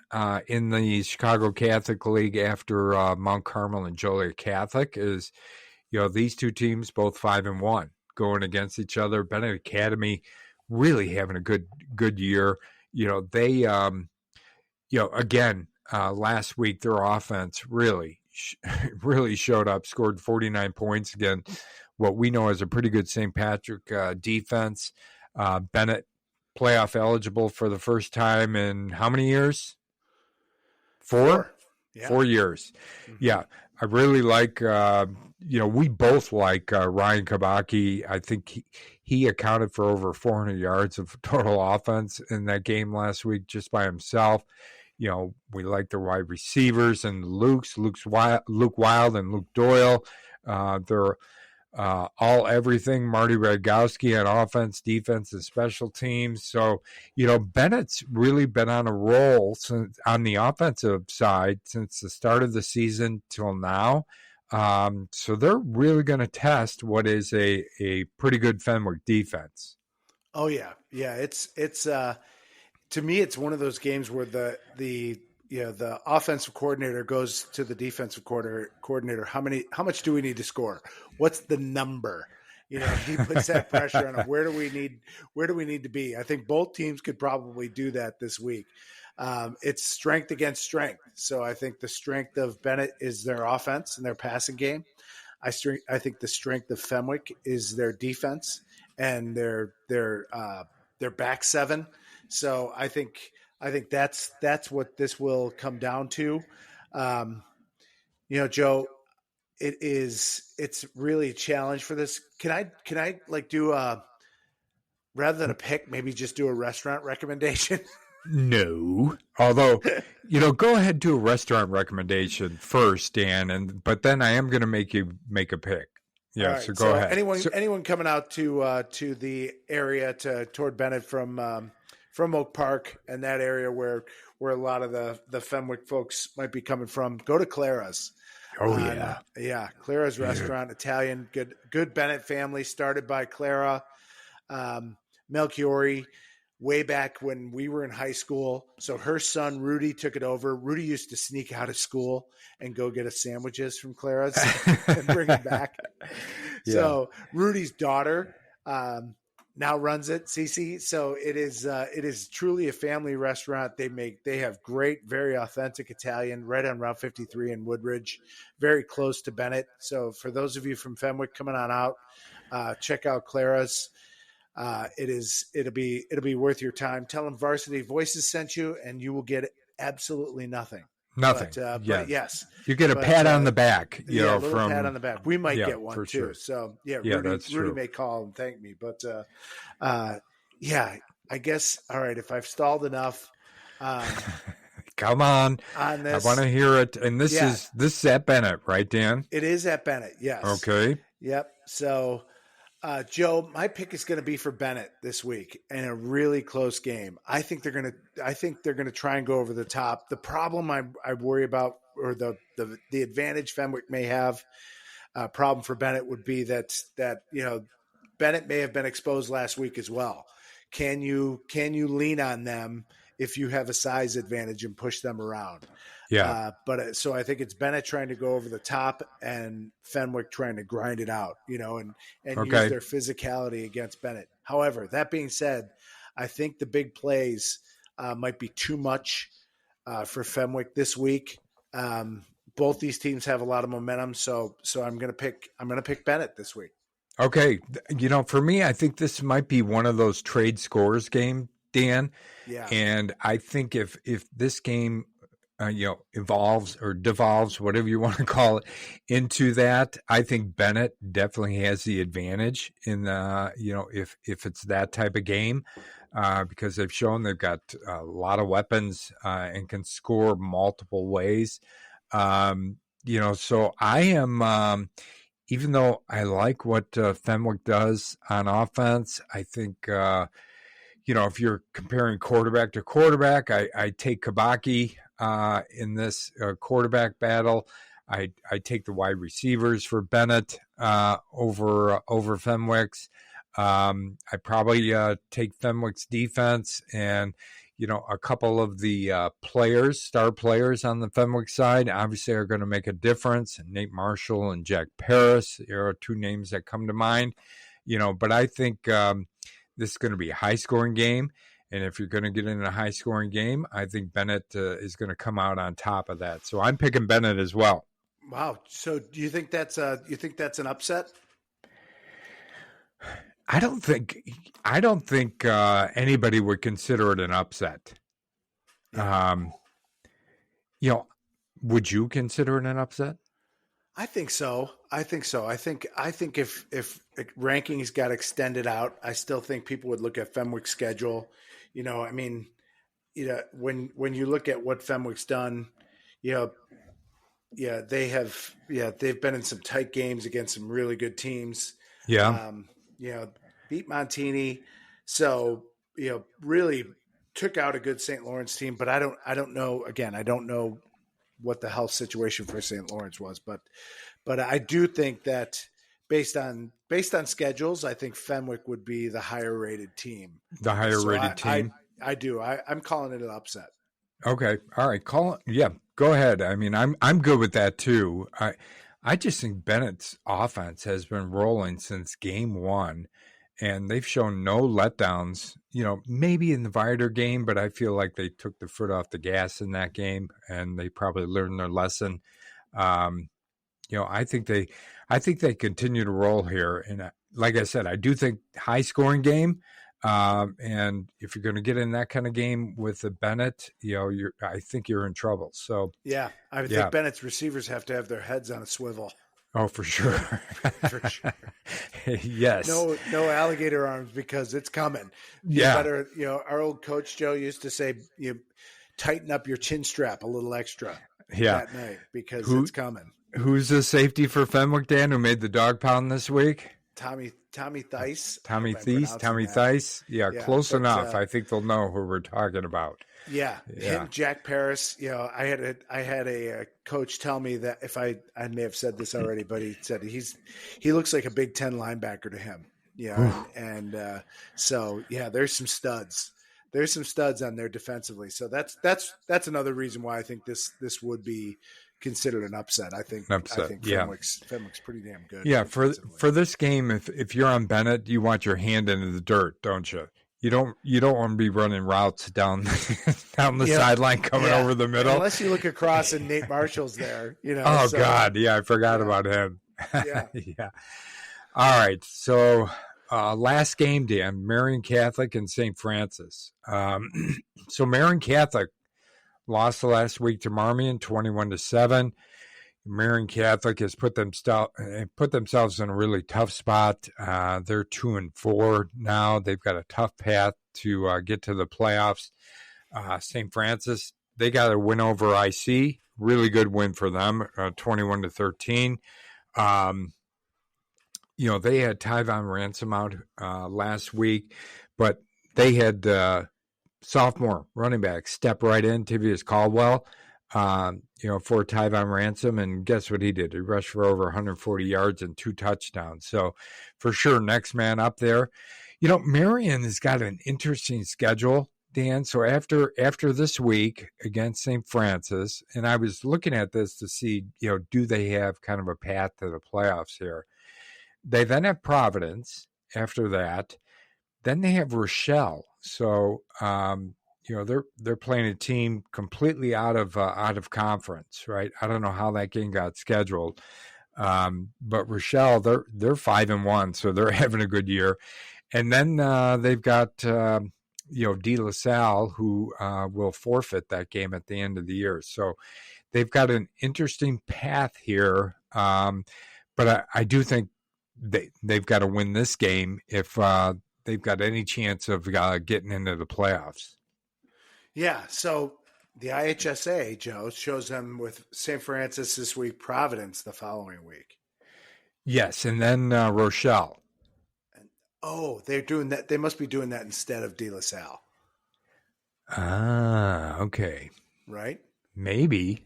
in the Chicago Catholic League after Mount Carmel and Joliet Catholic is, these 2 teams, both 5-1, going against each other. Benet Academy really having a good year. They again, last week, their offense really showed up, scored 49 points against what we know as a pretty good St. Patrick defense. Benet playoff eligible for the first time in how many years? 4? Yeah. 4 years. Mm-hmm. Yeah. I really like, we both like Ryan Kabaki. I think he accounted for over 400 yards of total offense in that game last week just by himself. We like their wide receivers and Luke Wild and Luke Doyle. They're all everything. Marty Radgowski on offense, defense, and special teams. So, Bennett's really been on a roll on the offensive side since the start of the season till now. So they're really going to test what is a pretty good Fenwick defense. Oh yeah.
Yeah. It's to me, it's one of those games where the offensive coordinator goes to the defensive coordinator. How much do we need to score? What's the number? He puts that pressure on them. Where do we need to be? I think both teams could probably do that this week. It's strength against strength. So I think the strength of Benet is their offense and their passing game. I think the strength of Fenwick is their defense and their back seven. So I think that's what this will come down to. Joe, it's really a challenge for this. Can I like do rather than a pick, maybe just do a restaurant recommendation?
No. Although, go ahead, do a restaurant recommendation first, Dan, but then I am going to make you make a pick. Yeah, right, so go ahead.
Anyone coming out to the area toward Benet from Oak Park and that area where a lot of the Fenwick folks might be coming from, go to Clara's.
Oh yeah.
Yeah. Clara's restaurant, Italian, good Benet family, started by Clara Melchiori way back when we were in high school. So her son, Rudy, took it over. Rudy used to sneak out of school and go get us sandwiches from Clara's and bring them back. Yeah. So Rudy's daughter, now runs it, CC. So it is truly a family restaurant. They have great, very authentic Italian right on Route 53 in Woodridge, very close to Benet. So for those of you from Fenwick coming on out, check out Clara's. It'll be worth your time. Tell them Varsity Voices sent you, and you will get absolutely nothing.
Nothing.
But yes,
you get a pat on the back. You know,
a little pat on the back. We might get one too.
Sure.
So
Rudy
may call and thank me. But I guess all right. If I've stalled enough,
come on
this,
I want to hear it. And this is at Benet, right, Dan?
It is at Benet. Yes.
Okay.
Yep. So. Joe, my pick is going to be for Benet this week in a really close game. I think they're going to try and go over the top. The problem I worry about, or the advantage Fenwick may have, problem for Benet would be that Benet may have been exposed last week as well. Can you lean on them if you have a size advantage and push them around?
Yeah.
So I think it's Benet trying to go over the top and Fenwick trying to grind it out, and use their physicality against Benet. However, that being said, I think the big plays might be too much for Fenwick this week. Both these teams have a lot of momentum, so I'm going to pick Benet this week.
Okay, for me, I think this might be one of those trade scores game, Dan.
Yeah.
And I think if this game evolves or devolves, whatever you want to call it, into that, I think Benet definitely has the advantage in the, if it's that type of game, because they've shown they've got a lot of weapons and can score multiple ways. So I am, even though I like what Fenwick does on offense, I think, if you're comparing quarterback to quarterback, I take Kabaki in this quarterback battle. I take the wide receivers for Benet over Fenwick's. I probably take Fenwick's defense and, a couple of the star players on the Fenwick side obviously are going to make a difference. Nate Marshall and Jack Paris are two names that come to mind, but I think this is going to be a high-scoring game. And if you're going to get in a high-scoring game, I think Benet is going to come out on top of that. So I'm picking Benet as well.
Wow. So do you think that's an upset?
I don't think anybody would consider it an upset.
Yeah.
Would you consider it an upset?
I think so. I think if rankings got extended out, I still think people would look at Fenwick's schedule. When you look at what Fenwick's done, they've been in some tight games against some really good teams.
Yeah.
Beat Montini. So, really took out a good St. Lawrence team, but I don't know. Again, I don't know what the health situation for St. Lawrence was, but I do think that based on schedules, I think Fenwick would be the higher rated team.
The higher rated team.
I do. I'm calling it an upset.
Okay. All right. Call it. Yeah. Go ahead. I mean, I'm good with that too. I just think Bennett's offense has been rolling since game one, and they've shown no letdowns. Maybe in the Viator game, but I feel like they took the foot off the gas in that game, and they probably learned their lesson. I think they continue to roll here, and like I said, I do think high scoring game. And if you're going to get in that kind of game with the Benet, I think you're in trouble. So
yeah, I think Bennett's receivers have to have their heads on a swivel.
Oh, for sure.
For sure.
Yes.
No alligator arms because it's coming. Better, our old coach Joe used to say, tighten up your chin strap a little extra that night because it's coming.
Who's the safety for Fenwick, Dan, who made the dog pound this week?
Tommy Thies.
Tommy Thies. Yeah, close enough. I think they'll know who we're talking about.
Yeah. Him, Jack Paris. I had a coach tell me that if I may have said this already, but he said he looks like a Big Ten linebacker to him. So there's some studs. There's some studs on there defensively. So that's another reason why I think this would be considered an upset. I think
yeah.
Fenwick's pretty damn good.
Yeah, for this game, if you're on Benet, you want your hand into the dirt, don't you? You don't want to be running routes down the sideline coming over the middle.
Unless you look across and Nate Marshall's there,
Oh God, yeah, I forgot about him.
Yeah.
Yeah. All right, so last game, Dan, Marian Catholic and St. Francis. So Marian Catholic lost the last week to Marmion, 21-7. Marian Catholic has put themselves in a really tough spot. They're 2-4 now. They've got a tough path to get to the playoffs. St. Francis, they got a win over IC. Really good win for them, 21-13. They had Tyvon Ransom out last week, but they had sophomore running back step right in, Tivius Caldwell, for Tyvon Ransom, and guess what he did? He rushed for over 140 yards and 2 touchdowns. So for sure, next man up there. Marian has got an interesting schedule, Dan. So after this week against St. Francis, and I was looking at this to see, do they have kind of a path to the playoffs here? They then have Providence after that. Then they have Rochelle. So, they're playing a team completely out of conference, right? I don't know how that game got scheduled, but Rochelle, they're 5-1, so they're having a good year. And then they've got De La Salle, who will forfeit that game at the end of the year. So they've got an interesting path here, but I do think they've got to win this game if they've got any chance of getting into the playoffs.
Yeah, so the IHSA, Joe, shows them with St. Francis this week, Providence the following week.
Yes, and then Rochelle.
They're doing that. They must be doing that instead of De La Salle.
Ah, okay.
Right?
Maybe.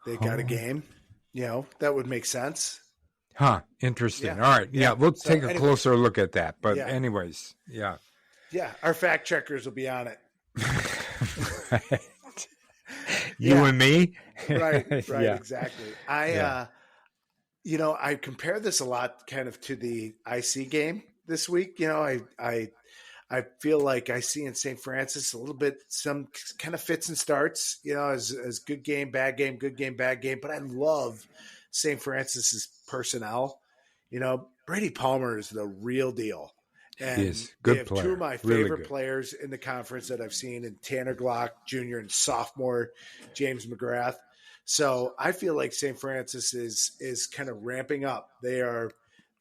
They got a game. That would make sense.
Huh, interesting. Yeah. All right. Yeah, we'll take a closer look at that. But anyways, yeah.
Yeah, our fact checkers will be on it.
Right. You and me?
Right, exactly. I compare this a lot kind of to the IC game this week. I feel like I see in St. Francis a little bit some kind of fits and starts, as good game, bad game, good game, bad game. But I love St. Francis's personnel. Brady Palmer is the real deal. And
he is. Good
they have
player.
2 of my favorite players in the conference that I've seen, in Tanner Glock Jr. and sophomore James McGrath. So I feel like St. Francis is kind of ramping up. They are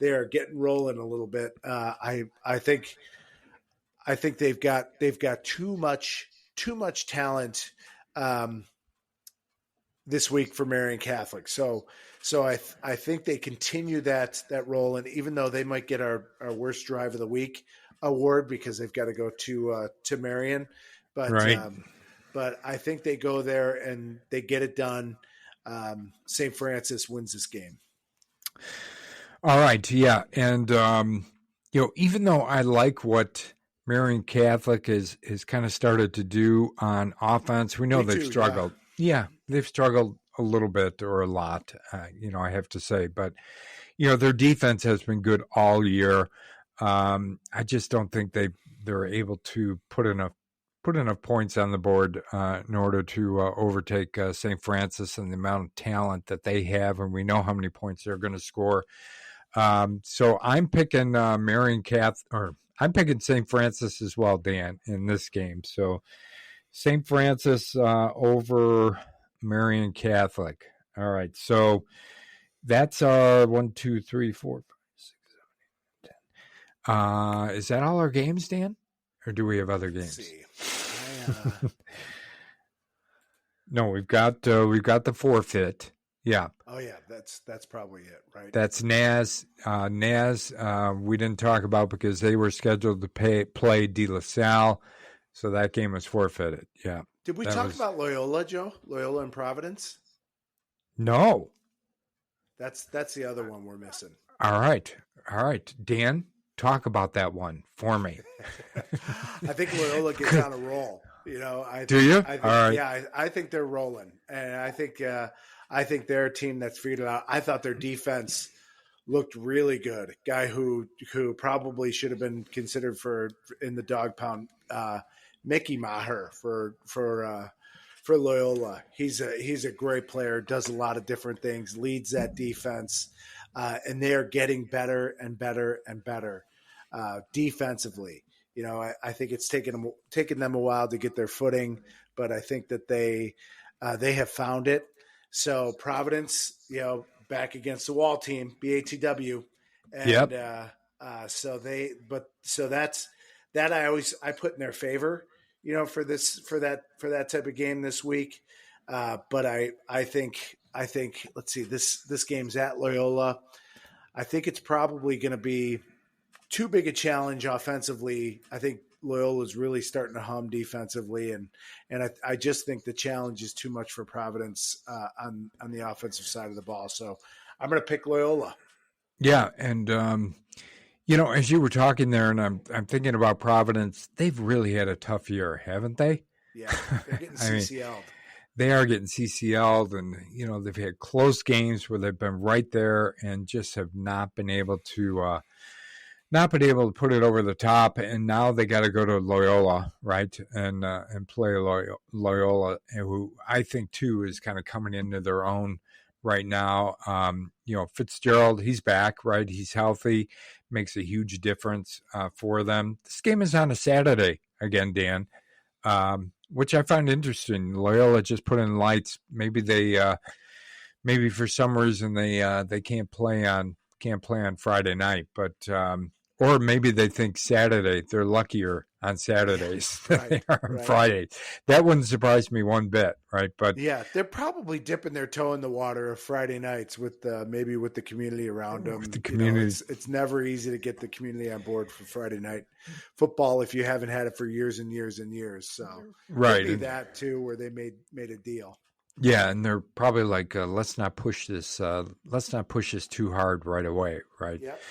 getting rolling a little bit. I think they've got too much talent this week for Marian Catholic. So I think they continue that role, and even though they might get our worst drive of the week award because they've got to go to Marian, but
right.
But I think they go there and they get it done. St. Francis wins this game.
All right, yeah, and even though I like what Marian Catholic is kind of started to do on offense, we know they've struggled. Yeah, they've struggled a little bit or a lot, I have to say. But, their defense has been good all year. I just don't think they're able to put enough points on the board in order to overtake St. Francis and the amount of talent that they have, and we know how many points they're going to score. So I'm picking Marian Catholic, or I'm picking St. Francis as well, Dan, in this game. So St. Francis over Marian Catholic. All right. So that's our 1, 2, 3, 4, 5, 6, 7, 8, 10. Is that all our games, Dan? Or do we have other games?
Let's see.
No, we've got the forfeit. Yeah.
Oh yeah, that's probably it, right?
That's Naz. Naz, we didn't talk about because they were scheduled to play De La Salle, so that game was forfeited. Yeah.
Did we talk about Loyola, Joe? Loyola and Providence?
No.
That's the other one we're missing.
All right, Dan, talk about that one for me.
I think Loyola gets on a roll.
Do you?
I think,
All right.
yeah, I think they're rolling, and I think they're a team that's figured it out. I thought their defense looked really good. Guy who probably should have been considered in the dog pound, Mickey Maher for Loyola. He's a great player. Does a lot of different things. Leads that defense, and they are getting better and better and better defensively. I think it's taken them a while to get their footing, but I think that they have found it. So Providence, back against the wall team, BATW, and
Yep.
so that's that I put in their favor, for that type of game this week. But I think let's see, this game's at Loyola. I think it's probably going to be too big a challenge offensively. I think Loyola is really starting to hum defensively, and I just think the challenge is too much for Providence on the offensive side of the ball. So I'm going to pick Loyola.
Yeah, and as you were talking there, and I'm thinking about Providence, they've really had a tough year, haven't they?
Yeah, they're getting CCL'd.
They are getting CCL'd, and they've had close games where they've been right there and just have not been able to put it over the top, and now they got to go to Loyola, right, and play Loyola, who I think too is kind of coming into their own right now. Fitzgerald, he's back, right? He's healthy, makes a huge difference for them. This game is on a Saturday again, Dan, which I find interesting. Loyola just put in lights. Maybe maybe for some reason they can't play on Friday night, but. Or maybe they think Saturday, they're luckier on Saturdays than they are on Fridays. That wouldn't surprise me one bit, right? But
yeah, they're probably dipping their toe in the water of Friday nights with maybe with the community around them.
With the community.
It's never easy to get the community on board for Friday night football if you haven't had it for years and years and years. So
right,
maybe that too, where they made a deal.
Yeah, and they're probably like, let's not push this too hard right away, right?
Yep.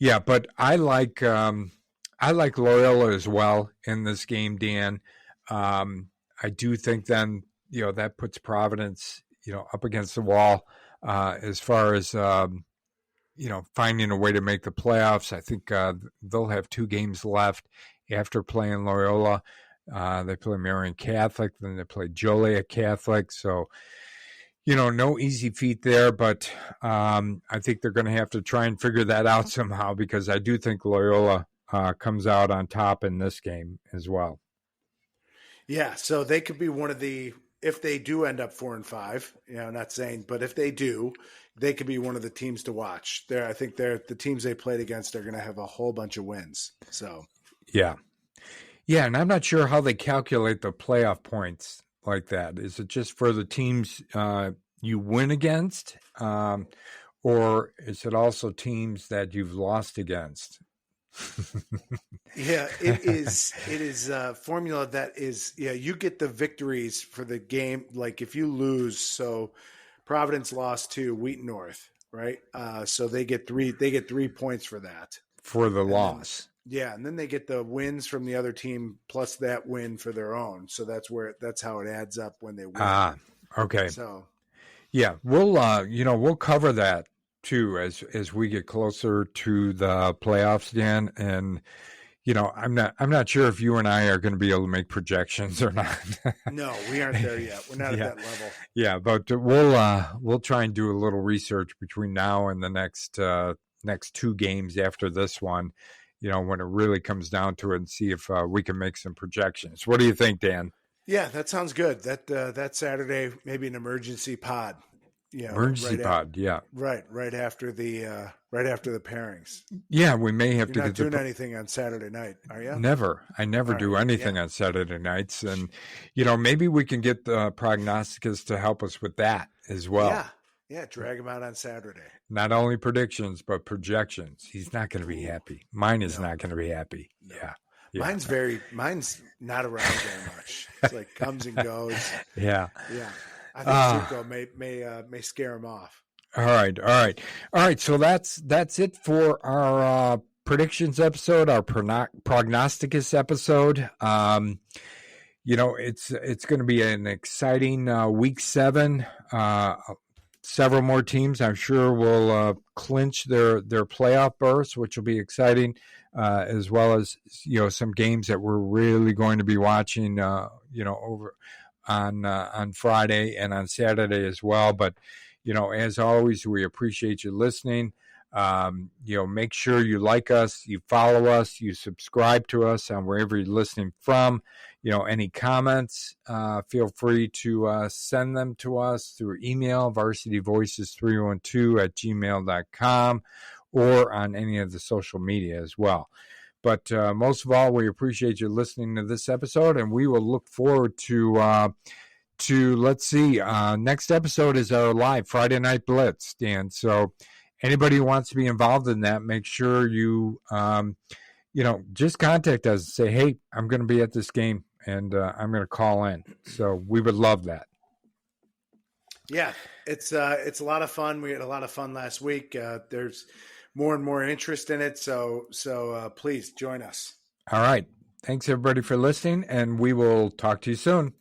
Yeah, but I like Loyola as well in this game, Dan. I do think then that puts Providence up against the wall as far as finding a way to make the playoffs. I think they'll have 2 games left after playing Loyola. They play Marian Catholic, then they play Joliet Catholic. So, no easy feat there, but I think they're going to have to try and figure that out somehow, because I do think Loyola comes out on top in this game as well.
Yeah, so they could be one of if they do end up 4-5, not saying, but if they do, they could be one of the teams to watch. I think the teams they played against are going to have a whole bunch of wins. So
yeah, and I'm not sure how they calculate the playoff points like that. Is it just for the teams you win against, or is it also teams that you've lost against?
Yeah, it is a formula that is, you get the victories for the game. Like if you lose, so Providence lost to Wheaton North, right? So they get 3 points for that.
For the loss.
Yeah, and then they get the wins from the other team plus that win for their own. So that's how it adds up when they win.
Ah, okay.
So,
yeah, we'll cover that too as we get closer to the playoffs, Dan. And I'm not sure if you and I are going to be able to make projections or not.
No, we aren't there yet. We're not at that level.
Yeah, but we'll try and do a little research between now and the next 2 games after this one. When it really comes down to it, and see if we can make some projections. What do you think, Dan?
Yeah, that sounds good. That Saturday, maybe an emergency pod.
Emergency pod, yeah.
Right after the pairings.
Yeah, we may have
You're
to
not doing anything on Saturday night, are you?
Never. I never do anything on Saturday nights, and maybe we can get the Prognosticus to help us with that as well.
Yeah, drag him out on Saturday. Not
only predictions, but projections. He's not going to be happy. Mine is not going to be happy. No. Yeah.
Mine's not around very much. It's like comes and goes.
Yeah.
I think Zuko may scare him off.
All right. So that's it for our predictions episode, our Prognosticus episode. it's going to be an exciting week 7. Several more teams, I'm sure, will clinch their playoff berths, which will be exciting, as well as some games that we're really going to be watching, over on Friday and on Saturday as well. But as always, we appreciate you listening. Make sure you like us, you follow us, you subscribe to us on wherever you're listening from. Any comments, feel free to send them to us through email, varsityvoices312@gmail.com, or on any of the social media as well. But most of all, we appreciate you listening to this episode, and we will look forward to let's see, next episode is our live Friday Night Blitz, Dan. So anybody who wants to be involved in that, make sure you, just contact us and say, hey, I'm going to be at this game and I'm going to call in. So we would love that.
Yeah, it's a lot of fun. We had a lot of fun last week. There's more and more interest in it. So please join us.
All right. Thanks everybody for listening, and we will talk to you soon.